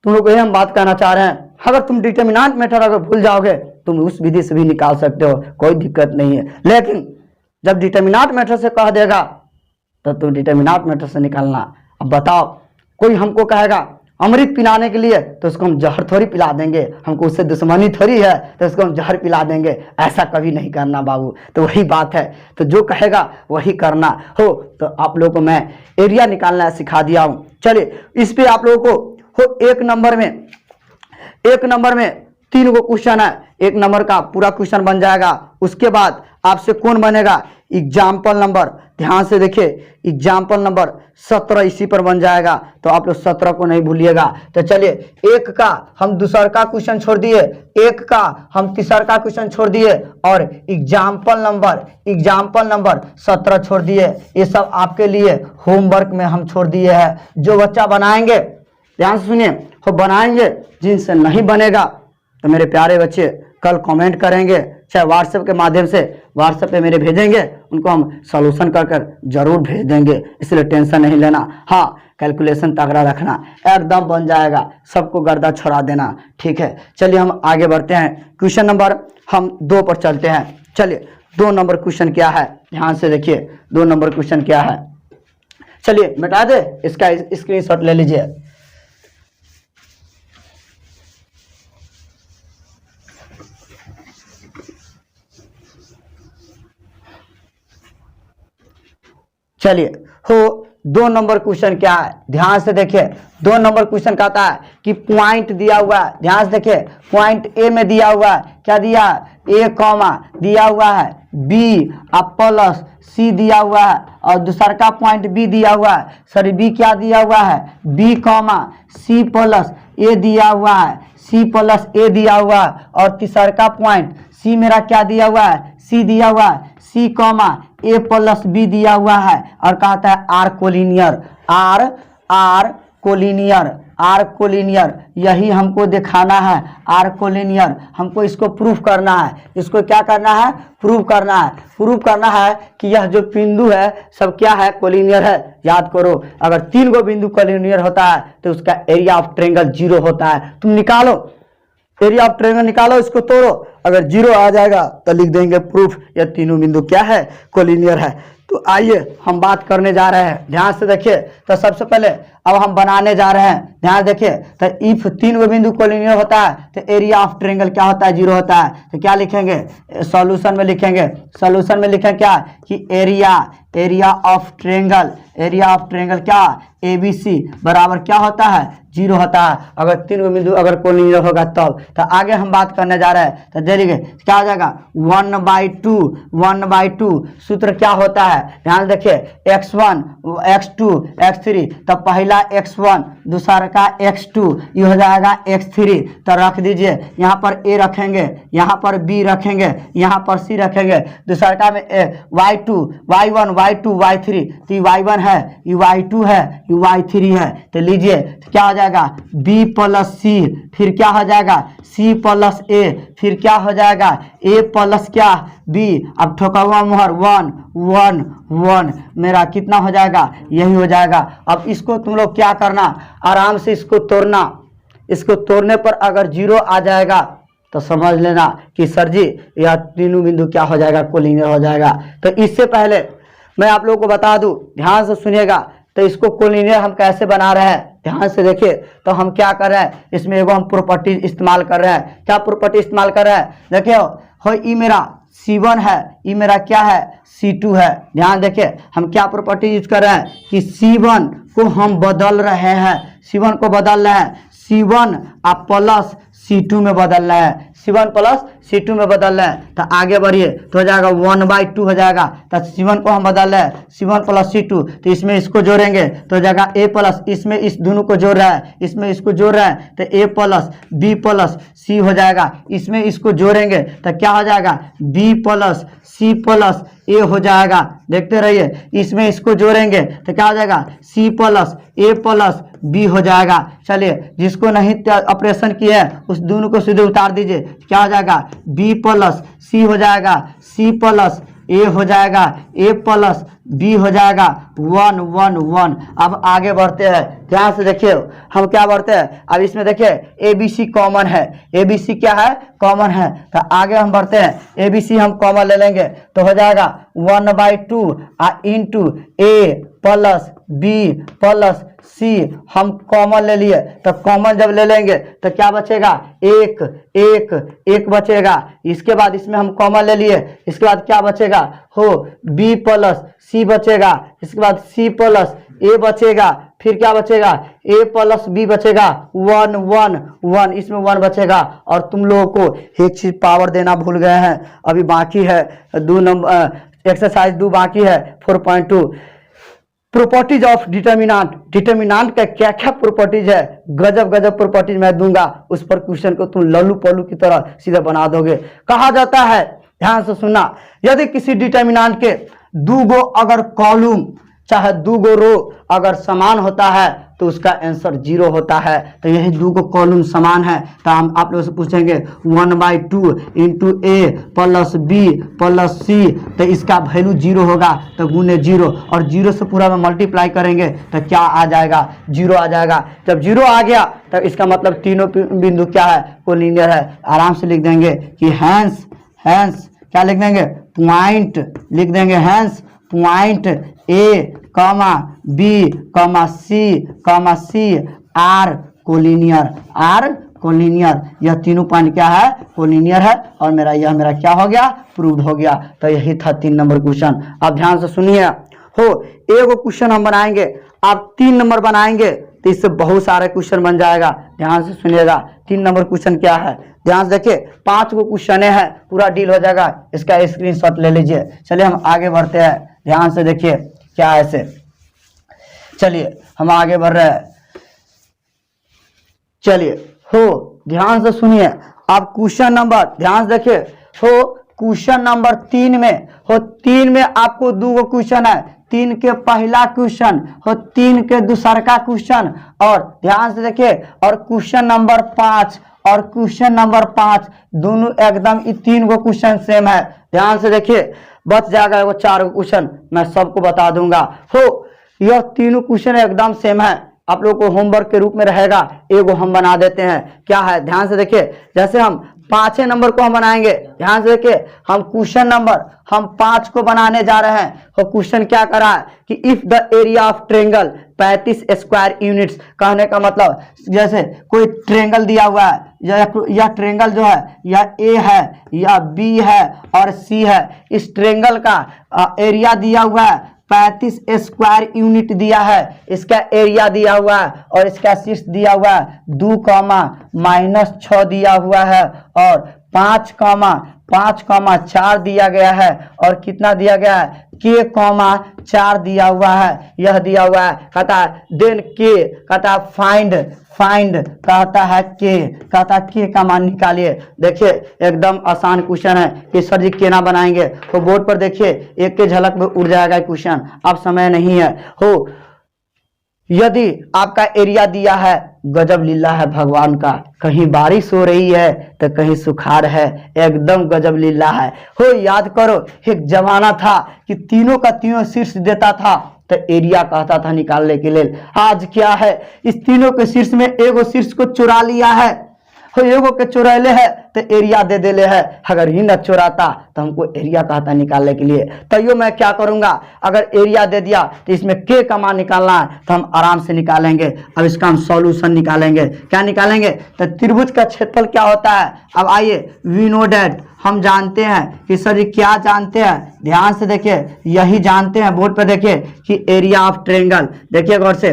Speaker 1: तुम लोग को हम बात कहना चाह रहे हैं, अगर तुम डिटर्मिनेंट मेथड अगर भूल जाओगे तुम उस विधि से भी निकाल सकते हो, कोई दिक्कत नहीं है। लेकिन जब डिटर्मिनेंट मेथड से कह देगा तो तुम डिटर्मिनेंट मेथड से निकालना। अब बताओ, कोई हमको कहेगा अमृत पिलाने के लिए तो उसको हम जहर थोड़ी पिला देंगे, हमको उससे दुश्मनी थोड़ी है तो उसको हम जहर पिला देंगे, ऐसा कभी नहीं करना बाबू। तो वही बात है, तो जो कहेगा वही करना हो। तो आप लोगों को मैं एरिया निकालना सिखा दिया हूँ। चलिए इस पे आप लोगों को हो एक नंबर में 3 गो क्वेश्चन है, 1 नंबर का पूरा क्वेश्चन बन जाएगा। उसके बाद आपसे कौन बनेगा एग्जाम्पल नंबर, ध्यान से देखिए एग्जाम्पल नंबर 17 इसी पर बन जाएगा, तो आप लोग 17 को नहीं भूलिएगा। तो चलिए 1 का हम दूसरा का क्वेश्चन छोड़ दिए, 1 का हम तीसरा का क्वेश्चन छोड़ दिए और एग्जाम्पल नंबर 17 छोड़ दिए। ये सब आपके लिए होमवर्क में हम छोड़ दिए हैं, जो बच्चा बनाएंगे ध्यान से सुनिए, वो बनाएंगे, जिनसे नहीं बनेगा तो मेरे प्यारे बच्चे कल कमेंट करेंगे, चाहे व्हाट्सएप के माध्यम से व्हाट्सएप पे मेरे भेजेंगे, उनको हम सॉल्यूशन कर जरूर भेज देंगे, इसलिए टेंशन नहीं लेना। हाँ, कैलकुलेशन तगड़ा रखना, एकदम बन जाएगा, सबको गर्दा छोड़ा देना, ठीक है। चलिए हम आगे बढ़ते हैं, क्वेश्चन नंबर हम 2 पर चलते हैं। चलिए 2 नंबर क्वेश्चन क्या है, ध्यान से देखिए 2 नंबर क्वेश्चन क्या है। चलिए मिटा दे, इसका स्क्रीनशॉट ले लीजिए। चलिए हो 2 नंबर क्वेश्चन क्या है, ध्यान से देखिए। 2 नंबर क्वेश्चन कहता है कि पॉइंट दिया हुआ है, ध्यान से देखिए। पॉइंट ए में दिया हुआ है, क्या दिया है, ए कॉमा दिया हुआ है, बी अब प्लस सी दिया हुआ है, और दूसरा का पॉइंट बी दिया हुआ है। सॉरी बी क्या दिया हुआ है, बी कॉमा सी प्लस ए दिया हुआ है, सी प्लस ए दिया हुआ है। और तीसरा का पॉइंट सी मेरा क्या दिया हुआ है, सी दिया हुआ है, सी कॉमा ए प्लस बी दिया हुआ है। और कहता है आर कोलिनियर, आर कोलिनियर, यही हमको दिखाना है। आर कोलिनियर हमको इसको प्रूफ करना है। इसको क्या करना है, प्रूफ करना है। प्रूफ करना है कि यह जो बिंदु है सब क्या है, कोलिनियर है। याद करो, अगर 3 गो बिंदु कोलिनियर होता है तो उसका एरिया ऑफ ट्रायंगल 0 होता है। तुम निकालो एरिया ऑफ ट्रायंगल, निकालो, इसको तोड़ो। अगर 0 आ जाएगा तो लिख देंगे प्रूफ यह तीनों बिंदु क्या है, कोलिनियर है। तो आइए हम बात करने जा रहे हैं, ध्यान से देखिए। तो सबसे पहले अब हम बनाने जा रहे हैं, ध्यान देखिए। तो इफ 3 गो बिंदु कोलिनियर होता है तो एरिया ऑफ ट्रायंगल क्या होता है, 0 होता है। तो क्या लिखेंगे, सॉल्यूशन में लिखेंगे, सॉल्यूशन में लिखें क्या कि एरिया ऑफ ट्रायंगल क्या, ABC बराबर क्या होता है, 0 होता है। अगर 3 गो बिंदु अगर कोलिनियर होगा तब। तो आगे हम बात करने जा रहे हैं। तो देखिए क्या हो जाएगा, 1/2 सूत्र क्या होता है, ध्यान देखिए। x1 x2 x3, तो पहला x1 दूसरा का x2, ये हो जाएगा x3। तो रख दीजिए, यहाँ पर a रखेंगे, यहाँ पर b रखेंगे, यहाँ पर c रखेंगे। दूसरा का में y2 y1 y2 y3, तो ये y1 है, ये y2 है, ये y3 है। तो लीजिए तो क्या हो जाएगा, b प्लस c, फिर क्या हो जाएगा c प्लस a, फिर क्या हो जाएगा a प्लस क्या b। अब ठोका हुआ मोहर 1 1 1 मेरा कितना हो जाएगा, यही हो जाएगा। अब इसको तुम लोग क्या करना, आराम से इसको तोड़ना। इसको तोड़ने पर अगर 0 आ जाएगा तो समझ लेना कि सर जी यह तीनों बिंदु क्या हो जाएगा, कोलिनियर हो जाएगा। तो इससे पहले मैं आप लोगों को बता दूं, ध्यान से सुनिएगा। तो इसको कोलिनियर हम कैसे बना रहे हैं, ध्यान से देखिए। तो हम क्या कर रहे हैं, इसमें एगो हम प्रॉपर्टी इस्तेमाल कर रहे हैं। क्या प्रॉपर्टी इस्तेमाल कर रहे हैं, देखिए हो ये मेरा C1 है, ये मेरा क्या है, C2 है। ध्यान देखिए हम क्या प्रॉपर्टी यूज कर रहे हैं कि C1 को हम बदल रहे हैं, C1 को बदल रहे हैं, C1 आप प्लस C2 में बदल रहे हैं, C1 प्लस C2 में बदल रहे हैं। तो आगे बढ़िए तो हो जाएगा 1/2 हो जाएगा। तो C1 को हम बदल रहे हैं, C1 प्लस C2, तो इसमें इसको जोड़ेंगे तो हो जाएगा A प्लस, इसमें इस दोनों को जोड़ रहा है, इसमें इसको जोड़ रहे हैं तो A plus B plus C हो जाएगा। इसमें इसको जोड़ेंगे तो क्या हो जाएगा, B plus C plus A हो जाएगा। देखते रहिए, इसमें इसको जोड़ेंगे तो क्या हो जाएगा, C plus A plus B हो जाएगा। चलिए जिसको नहीं ऑपरेशन किया है उस दोनों को सीधे उतार दीजिए, क्या हो जाएगा, B प्लस C हो जाएगा, C प्लस A हो जाएगा, A प्लस B हो जाएगा, 1 1 1। अब आगे बढ़ते हैं, ध्यान से देखिए हम क्या बढ़ते हैं। अब इसमें देखिए ABC कॉमन है, ABC क्या है, कॉमन है। तो आगे हम बढ़ते हैं, ABC हम कॉमन ले लेंगे तो हो जाएगा 1/2 into A plus B plus C हम कॉमन ले लिए। तो कॉमन जब ले लेंगे तो क्या बचेगा, 1 1 1 बचेगा। इसके बाद इसमें हम कॉमन ले लिए, इसके बाद क्या बचेगा, हो B प्लस C बचेगा, इसके बाद C प्लस A बचेगा, फिर क्या बचेगा, A प्लस B बचेगा, 1 1 1, इसमें 1 बचेगा। और तुम लोगों को एक चीज पावर देना भूल गए हैं, अभी बाकी है 2 नंबर एक्सरसाइज 2 बाकी है 4.2 प्रॉपर्टीज ऑफ डिटर्मिनांट। डिटर्मिनांट का क्या क्या प्रॉपर्टीज है, गजब गजब प्रॉपर्टीज मैं दूंगा, उस पर क्वेश्चन को तुम लल्लू पल्लू की तरह सीधा बना दोगे। कहा जाता है, ध्यान से सुनना, यदि किसी डिटर्मिनांट के 2 गो अगर कॉलम चाहे 2 गो रो अगर समान होता है तो उसका आंसर 0 होता है। तो यही 2 गो कॉलम समान है तो हम आप लोगों से पूछेंगे 1/2 into A plus B plus C, तो इसका वैल्यू 0 होगा तो गुने 0, और 0 से पूरा में मल्टीप्लाई करेंगे तो क्या आ जाएगा, 0 आ जाएगा। जब 0 आ गया तो इसका मतलब तीनों बिंदु क्या है, कोलिनियर है। आराम से लिख देंगे कि हैंस क्या लिख देंगे, पॉइंट लिख देंगे, hence point A comma B comma C are collinear, यह तीनों पॉइंट क्या है, कोलिनियर है। और मेरा क्या हो गया, प्रूव्ड हो गया। तो यही था 3 नंबर क्वेश्चन। आप ध्यान से सुनिए, हो एक क्वेश्चन हम बनाएंगे, आप 3 नंबर बनाएंगे तो इससे बहुत सारे क्वेश्चन बन जाएगा। ध्यान से सुनिएगा, 3 नंबर क्वेश्चन क्या है, ध्यान से देखिए, 5 को क्वेश्चन है, पूरा डील हो जाएगा। इसका स्क्रीनशॉट ले लीजिए। चलिए हम आगे बढ़ते हैं, ध्यान से देखिए क्या है ऐसे। चलिए हम आगे बढ़ रहे हैं। चलिए हो ध्यान से सुनिए, आप क्वेश्चन नंबर ध्यान से देखिए, हो क्वेश्चन नंबर 3 में हो, 3 में आपको 2 क्वेश्चन है, 3 के पहला क्वेश्चन हो, 3 के दूसरा का क्वेश्चन, और ध्यान से देखिए, और क्वेश्चन नंबर 5 और क्वेश्चन नंबर 5 दोनों एकदम 3 गो क्वेश्चन सेम है। ध्यान से देखिए, बच जाएगा वो 4 क्वेश्चन, मैं सबको बता दूंगा। हो यह तीनों क्वेश्चन एकदम सेम है, आप लोग को होमवर्क के रूप में रहेगा, एगो हम बना देते हैं। क्या है, ध्यान से देखिए, जैसे हम 5वें नंबर को हम बनाएंगे, ध्यान से देखिए, हम क्वेश्चन नंबर हम 5 को बनाने जा रहे हैं। तो क्वेश्चन क्या करा है कि if the area of triangle 35 square units, कहने का मतलब जैसे कोई ट्रेंगल दिया हुआ है, या ट्रेंगल जो है या ए है या बी है और सी है, इस ट्रेंगल का एरिया दिया हुआ है 35 स्क्वायर यूनिट दिया है, इसका एरिया दिया हुआ है, और इसका शीर्ष दिया हुआ है 2, -6 दिया हुआ है, और 5, 4 दिया गया है, और कितना दिया गया है, k, 4 दिया हुआ है। यह दिया हुआ है, कहता है देन k, कहता है फाइंड कहता है के का मान निकालिए। देखिए एकदम आसान क्वेश्चन है कि सर जी के ना बनाएंगे, तो बोर्ड पर देखिए एक के झलक में उड़ जाएगा क्वेश्चन, अब समय नहीं है। हो यदि आपका एरिया दिया है, गजब लीला है भगवान का, कहीं बारिश हो रही है तो कहीं सुखाड़ है, एकदम गजब लीला है। हो याद करो, एक जमाना था कि तीनों का तीनों शीर्ष देता था तो एरिया कहता था निकालने के लिए। आज क्या है, इस तीनों के शीर्ष में एगो शीर्ष को चुरा लिया है, हो एगो के चुराले है तो एरिया दे देले है। अगर ही न चुराता तो हमको एरिया कहता निकालने के लिए। तो यो मैं क्या करूंगा, अगर एरिया दे दिया तो इसमें के का मान निकालना है तो हम आराम से निकालेंगे। अब इसका हम सॉल्यूशन निकालेंगे। क्या निकालेंगे, तो त्रिभुज का क्षेत्रफल क्या होता है। अब आइए, वी नो डेट, हम जानते हैं कि सर जी क्या जानते हैं, ध्यान से देखिए, यही जानते हैं, बोर्ड पर देखिए कि एरिया ऑफ ट्रेंगल, देखिए गौर से,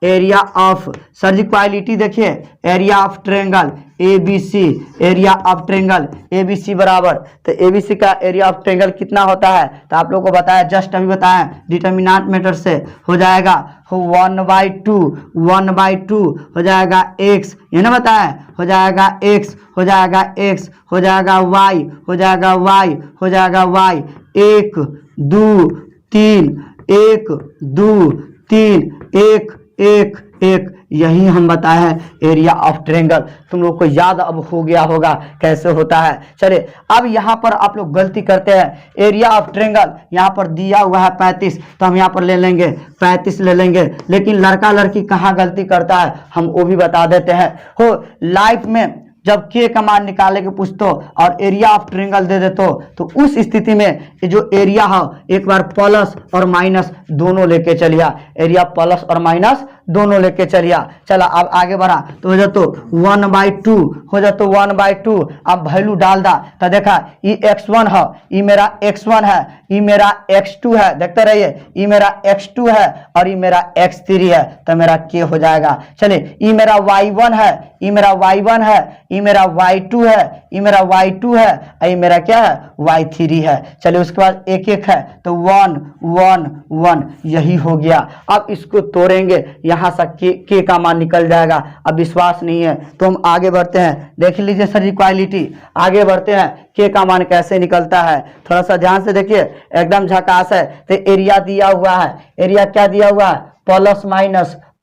Speaker 1: area of, sir ji quality देखिए, area of triangle ABC, area of triangle ABC बराबर, तो ABC का एरिया ऑफ ट्रेंगल कितना होता है, तो आप लोग को बताया, जस्ट अभी बताया, डिटर्मिनेंट मेथड से हो जाएगा 1/2 हो जाएगा x, ये ना बताया, हो जाएगा x, हो जाएगा x, हो जाएगा y, हो जाएगा y, हो जाएगा y, 1 2 3 1 2 3 1 1 1, यही हम बताए हैं एरिया ऑफ ट्रेंगल। तुम लोग को याद अब हो गया होगा कैसे होता है। चलिए अब यहाँ पर आप लोग गलती करते हैं, एरिया ऑफ ट्रेंगल यहाँ पर दिया हुआ है 35, तो हम यहाँ पर ले लेंगे 35 ले लेंगे, लेकिन लड़का लड़की कहाँ गलती करता है हम वो भी बता देते हैं। हो लाइफ में जब के का मान निकाले के पूछतो और एरिया ऑफ ट्रेंगल दे देतो, तो उस स्थिति में ये जो एरिया है एक बार प्लस और माइनस दोनों लेके चलिया, एरिया प्लस और माइनस दोनों लेके चलिया। चला अब आगे बढ़ा तो हो जातो 1/2, हो जातो 1/2। अब वैल्यू डाल दा तो देखा ये x1 है, ये मेरा x1 है, ये मेरा x2 है, देखते रहिए, ये मेरा x2 है और ये मेरा x3 है, तो मेरा k हो जाएगा। चलिए ये मेरा y1 है, ये मेरा y1 है, ये मेरा y2 है, ये मेरा y2 है, और ये मेरा क्या है y3 है। चलिए उसके बाद 1 1 है तो 1 1 1, यही हो गया। अब इसको तोड़ेंगे, यहाँ से के का मान निकल जाएगा। अब विश्वास नहीं है तो हम आगे बढ़ते हैं, देख लीजिए सर इक्वालिटी, आगे बढ़ते हैं के का मान कैसे निकलता है, थोड़ा सा ध्यान से देखिए, एकदम झकास है। तो एरिया दिया हुआ है, एरिया क्या दिया हुआ है,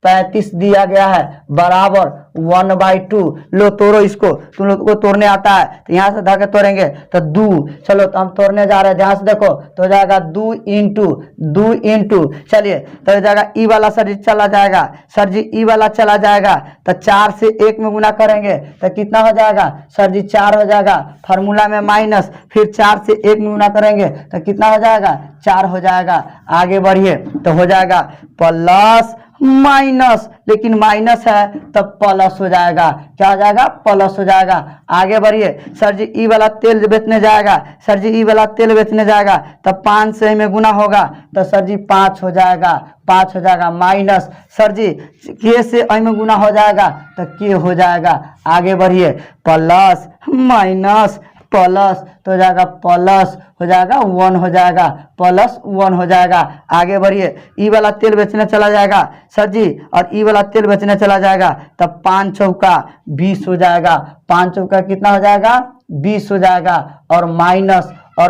Speaker 1: 35 दिया गया है बराबर 1/2। लो तोड़ो इसको, तुम लोग को तोड़ने आता है तो यहाँ से धागे तोड़ेंगे तो 2। चलो तो हम तोड़ने जा रहे हैं, ध्यान से देखो तो हो जाएगा 2 इंटू। चलिए तो हो जाएगा ई वाला सर जी चला जाएगा, सर जी ई वाला चला जाएगा तो 4 से 1 में गुना करेंगे तो कितना हो जाएगा सर जी 4 हो जाएगा, फार्मूला में माइनस, फिर 4 से 1 में गुना करेंगे तो कितना हो जाएगा 4 हो जाएगा। आगे बढ़िए तो हो जाएगा प्लस माइनस, लेकिन माइनस है तब प्लस हो जाएगा, क्या हो जाएगा प्लस हो जाएगा। आगे बढ़िए सर जी ई वाला तेल बेचने जाएगा, सर जी ई वाला तेल बेचने जाएगा तब 5 से में गुना होगा तो सर जी 5 हो जाएगा, 5 हो जाएगा माइनस, सर जी के से आई में गुना हो जाएगा तो के हो जाएगा। आगे बढ़िए प्लस माइनस प्लस तो हो जाएगा प्लस हो जाएगा 1 हो जाएगा, प्लस 1 हो जाएगा। आगे बढ़िए ई वाला तेल बेचने चला जाएगा सर जी और ई वाला तेल बेचने चला जाएगा तब 5 चौका 20 हो जाएगा, 5 चौका कितना हो जाएगा 20 हो जाएगा, और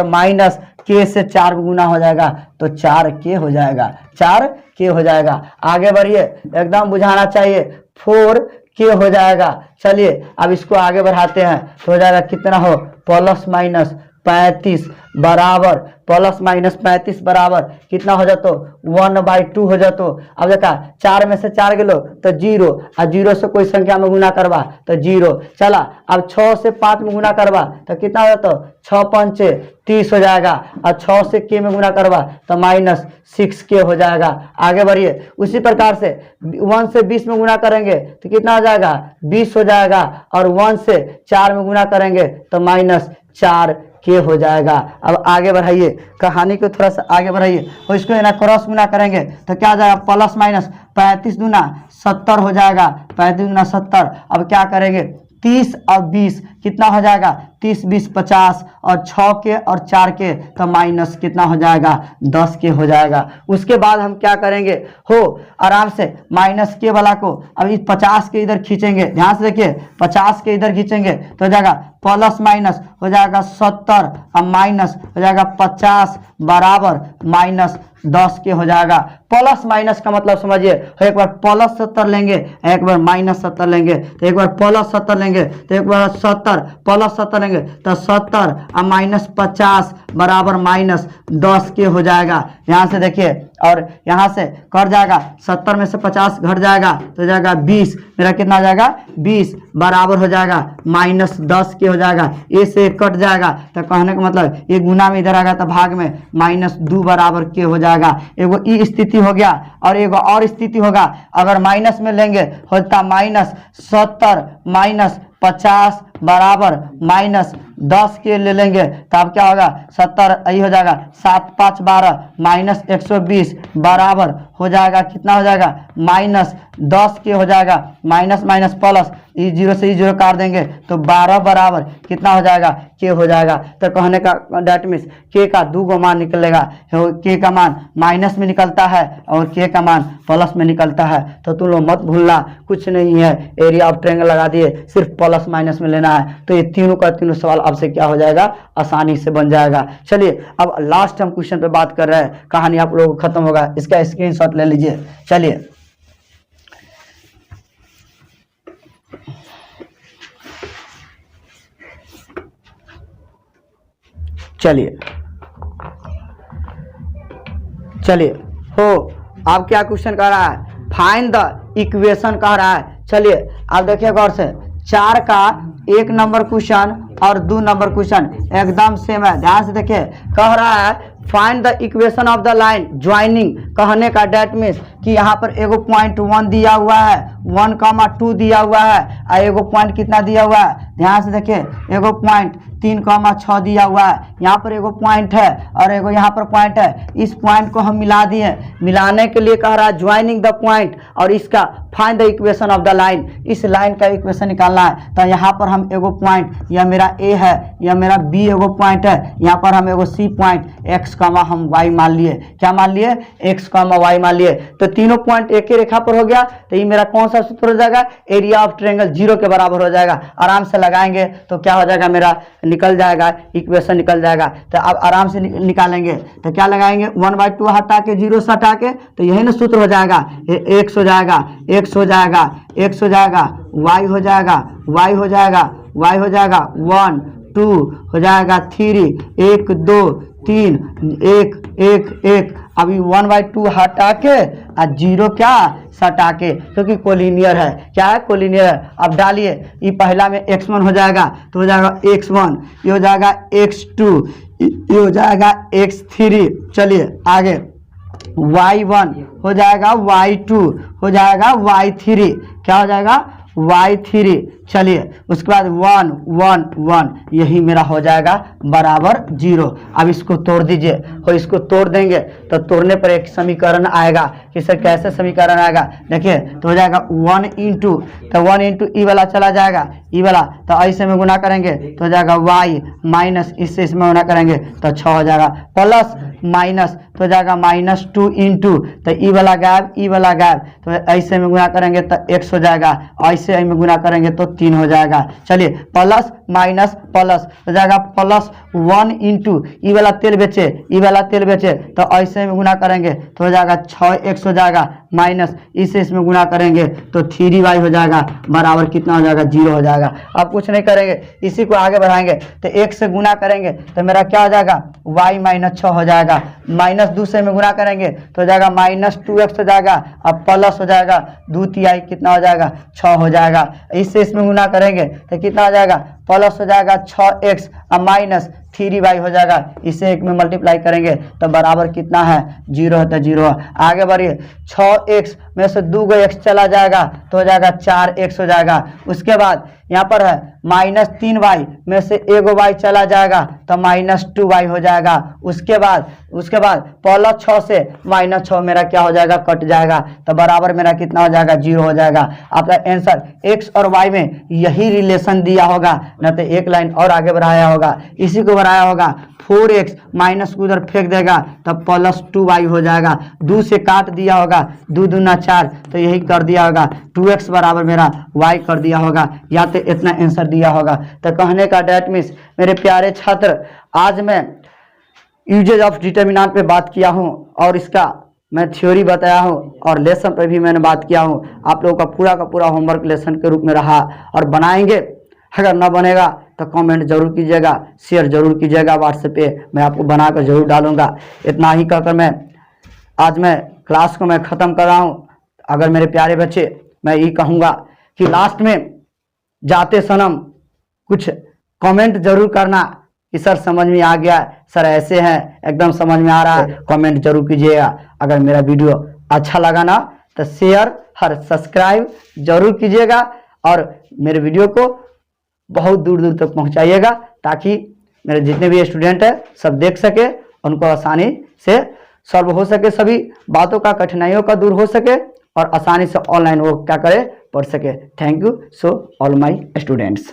Speaker 1: माइनस के से 4 गुना हो जाएगा तो 4 के हो जाएगा, 4 के हो जाएगा। आगे बढ़िए एकदम बुझाना चाहिए, 4 के हो जाएगा। चलिए अब इसको आगे बढ़ाते हैं तो हो जाएगा कितना हो प्लस माइनस 35 बराबर, प्लस माइनस 35 बराबर कितना हो जातो 1/2 हो जातो। अब देखा 4 में से 4 गेलो तो 0, और 0 से कोई संख्या में गुना करवा तो 0। चला अब 6 से 5 में गुना करवा तो कितना हो जातो 6 पंचे 30 हो जाएगा, और 6 से के में गुना करवा तो माइनस 6 के हो जाएगा। आगे बढ़िए उसी प्रकार से 1 से 20 में गुना करेंगे तो कितना हो जाएगा 20 हो जाएगा, और 1 से 4 में गुना करेंगे तो माइनस 4 के हो जाएगा। अब आगे बढ़ाइए कहानी को थोड़ा सा आगे बढ़ाइए और इसको है ना क्रॉस गुना करेंगे तो क्या हो जाएगा प्लस माइनस 35 दूना 70 हो जाएगा, 35 दूना 70। अब क्या करेंगे 30 और 20 कितना हो जाएगा 30 20 50, और 6 के और 4 के तो माइनस कितना हो जाएगा 10 के हो जाएगा। उसके बाद हम क्या करेंगे हो आराम से माइनस के वाला को अब इस 50 के इधर खींचेंगे, ध्यान से देखिए 50 के इधर खींचेंगे तो हो जाएगा प्लस माइनस हो जाएगा 70 और माइनस हो जाएगा 50 बराबर माइनस 10 के हो जाएगा। प्लस माइनस का मतलब समझिए, एक बार प्लस 70 लेंगे एक बार माइनस 70 लेंगे, तो एक बार प्लस 70 लेंगे तो एक बार 70 प्लस 70 लेंगे तो 70 और माइनस 50 बराबर माइनस 10 के हो जाएगा। यहाँ से देखिए और यहाँ से कट जाएगा 70 में से 50 घट जाएगा तो हो जाएगा 20, मेरा कितना हो जाएगा 20 बराबर हो जाएगा माइनस 10 के हो जाएगा। ए से कट जाएगा तो कहने का मतलब ये गुना में इधर आएगा तो भाग में माइनस 2 बराबर के हो जाएगा। एगो ई स्थिति हो गया और एगो और स्थिति होगा, अगर माइनस में लेंगे होता माइनस 70 माइनस 50 बराबर माइनस 10 के ले लेंगे तो अब क्या होगा 70 यही हो जाएगा 7 5 12 माइनस 120 बराबर हो जाएगा कितना हो जाएगा माइनस 10 के हो जाएगा। माइनस माइनस प्लस ई 0 से ई 0 काट देंगे तो 12 बराबर कितना हो जाएगा के हो जाएगा। तो कहने का डेट मीन्स के का 2 गो मान निकलेगा, के का मान माइनस में निकलता है और के का मान प्लस में निकलता है। तो तुम लोग मत भूलना, कुछ नहीं है, एरिया ऑफ ट्रायंगल लगा दिए, सिर्फ प्लस माइनस में लेना है। तो ये तीनों का तीनों सवाल आपसे क्या हो जाएगा आसानी से बन जाएगा। चलिए अब लास्ट हम क्वेश्चन पे बात कर रहे हैं, कहानी आप लोगों को खत्म होगा, इसका स्क्रीनशॉट ले लीजिए। चलिए चलिए हो आप क्या क्वेश्चन कह रहा है फाइंड द इक्वेशन कह रहा है। चलिए आप देखिए गौर से 4 का 1 नंबर क्वेश्चन और 2 नंबर क्वेश्चन एकदम सेम है, ध्यान से देखिए कह रहा है find the equation of the line joining. कहने का डेट मीन्स कि यहाँ पर एगो पॉइंट 1 दिया हुआ है, 1,2 दिया हुआ है, और एगो पॉइंट कितना दिया हुआ है, ध्यान से देखिए एगो पॉइंट 3,6 दिया हुआ है, यहाँ पर एगो पॉइंट है और एगो यहाँ पर पॉइंट है। इस पॉइंट को हम मिला दिए, मिलाने के लिए कह रहा है ज्वाइनिंग द पॉइंट और इसका find the equation of the line, इस लाइन का इक्वेशन निकालना है। तो यहाँ पर हम एगो पॉइंट, यह मेरा ए है, यह मेरा बी एगो पॉइंट है, यहाँ पर हम एगो सी पॉइंट एक्स कॉमा हम वाई मान लिए, क्या मान लिए एक्स कॉमा वाई मान लिए। तो तीनों पॉइंट एक ही रेखा पर हो गया, तो ये मेरा कौन सा सूत्र हो जाएगा, एरिया ऑफ ट्रायंगल 0 के बराबर हो जाएगा। आराम से लगाएंगे तो क्या हो जाएगा मेरा निकल जाएगा, इक्वेशन निकल जाएगा। तो अब आराम से निकालेंगे। तो क्या लगाएंगे, 1/2 हटा के 0 से हटा के, तो यही ना सूत्र हो जाएगा, x हो जाएगा, x हो जाएगा, x हो जाएगा, y हो जाएगा, y हो जाएगा, y हो जाएगा, 1 2 हो जाएगा, 3 1 2 3 1 1 1। अभी 1/2 हटा के और 0 क्या सटा के, क्योंकि कोलिनियर है। क्या है, कोलिनियर है। अब डालिए, ये पहला में x1 हो जाएगा, तो हो जाएगा x1, ये हो जाएगा x2, ये हो जाएगा x3। चलिए आगे, y1 हो जाएगा, y2 हो जाएगा, y3 क्या हो जाएगा, y3। चलिए उसके बाद 1 1 1, यही मेरा हो जाएगा बराबर 0। अब इसको तोड़ दीजिए, और इसको तोड़ देंगे तो तोड़ने पर एक समीकरण आएगा। कि सर कैसे समीकरण आएगा, देखिए तो हो जाएगा 1 इंटू, तो 1 इंटू ई वाला चला जाएगा, ई वाला तो ऐसे में गुना करेंगे तो हो जाएगा y माइनस इससे इसमें गुना करेंगे तो 6 हो जाएगा, प्लस माइनस तो हो जाएगा -2 इंटू, तो ई वाला गायब, ई वाला गायब, तो ऐसे में गुना करेंगे तो x हो जाएगा, ऐसे में गुना करेंगे तो 3 हो जाएगा। चलिए प्लस माइनस प्लस हो जाएगा, +1 इंटू ई वाला तेल बेचे, ई वाला तेल बेचे, तो ऐसे में गुना करेंगे तो हो जाएगा 6x हो जाएगा, माइनस इसे इसमें गुना करेंगे तो 3y हो जाएगा, बराबर कितना हो जाएगा, 0 हो जाएगा। अब कुछ नहीं करेंगे, इसी को आगे बढ़ाएंगे तो 1 से गुना करेंगे तो मेरा क्या हो जाएगा, y -6 हो जाएगा, -2 से में गुना करेंगे तो हो जाएगा -2x हो जाएगा, अब प्लस हो जाएगा 2 तिहाई कितना हो जाएगा, 6 हो जाएगा। इससे इसमें गुना करेंगे तो कितना हो जाएगा, प्लस हो जाएगा 6x और माइनस 3y हो जाएगा, इसे एक में मल्टीप्लाई करेंगे तो बराबर कितना है, 0 है, तो 0 है। आगे बढ़िए, 6x में से 2 x चला जाएगा तो हो जाएगा 4x हो जाएगा। उसके बाद यहाँ पर है -3y में से 1 y चला जाएगा तो -2y हो जाएगा। उसके बाद +6 से -6 मेरा क्या हो जाएगा, कट जाएगा, तो बराबर मेरा कितना हो जाएगा, 0 हो जाएगा। आपका आंसर x और y में यही रिलेशन दिया होगा, न तो एक लाइन और आगे बढ़ाया होगा, इसी को बढ़ाया होगा। 4x माइनस को उधर फेंक देगा तब +2y हो जाएगा, 2 से काट दिया होगा, 2 दूना 4, तो यही कर दिया होगा, 2x बराबर मेरा y कर दिया होगा, या तो इतना आंसर दिया होगा। तो कहने का डेट मीन्स मेरे प्यारे छात्र, आज मैं यूजेज ऑफ डिटर्मिनेंट पे बात किया हूँ और इसका मैं थ्योरी बताया हूँ और लेसन पे भी मैंने बात किया हूँ। आप लोगों का पूरा होमवर्क लेसन के रूप में रहा और बनाएंगे। अगर ना बनेगा तो कमेंट जरूर कीजिएगा, शेयर जरूर कीजिएगा व्हाट्सएप पे, मैं आपको बनाकर जरूर डालूंगा। इतना ही कहकर आज मैं क्लास को मैं ख़त्म कर रहा हूँ। अगर मेरे प्यारे बच्चे, मैं ये कहूँगा कि लास्ट में जाते सनम कुछ कमेंट जरूर करना कि सर समझ में आ गया, सर ऐसे हैं, एकदम समझ में आ रहा है, कमेंट जरूर कीजिएगा। अगर मेरा वीडियो अच्छा लगा ना तो शेयर और सब्सक्राइब जरूर कीजिएगा और मेरे वीडियो को बहुत दूर दूर तक पहुंचाइएगा, ताकि मेरे जितने भी स्टूडेंट हैं सब देख सके, उनको आसानी से सॉल्व हो सके, सभी बातों का, कठिनाइयों का दूर हो सके और आसानी से ऑनलाइन वो क्या करे, पढ़ सके। Thank you so all my students.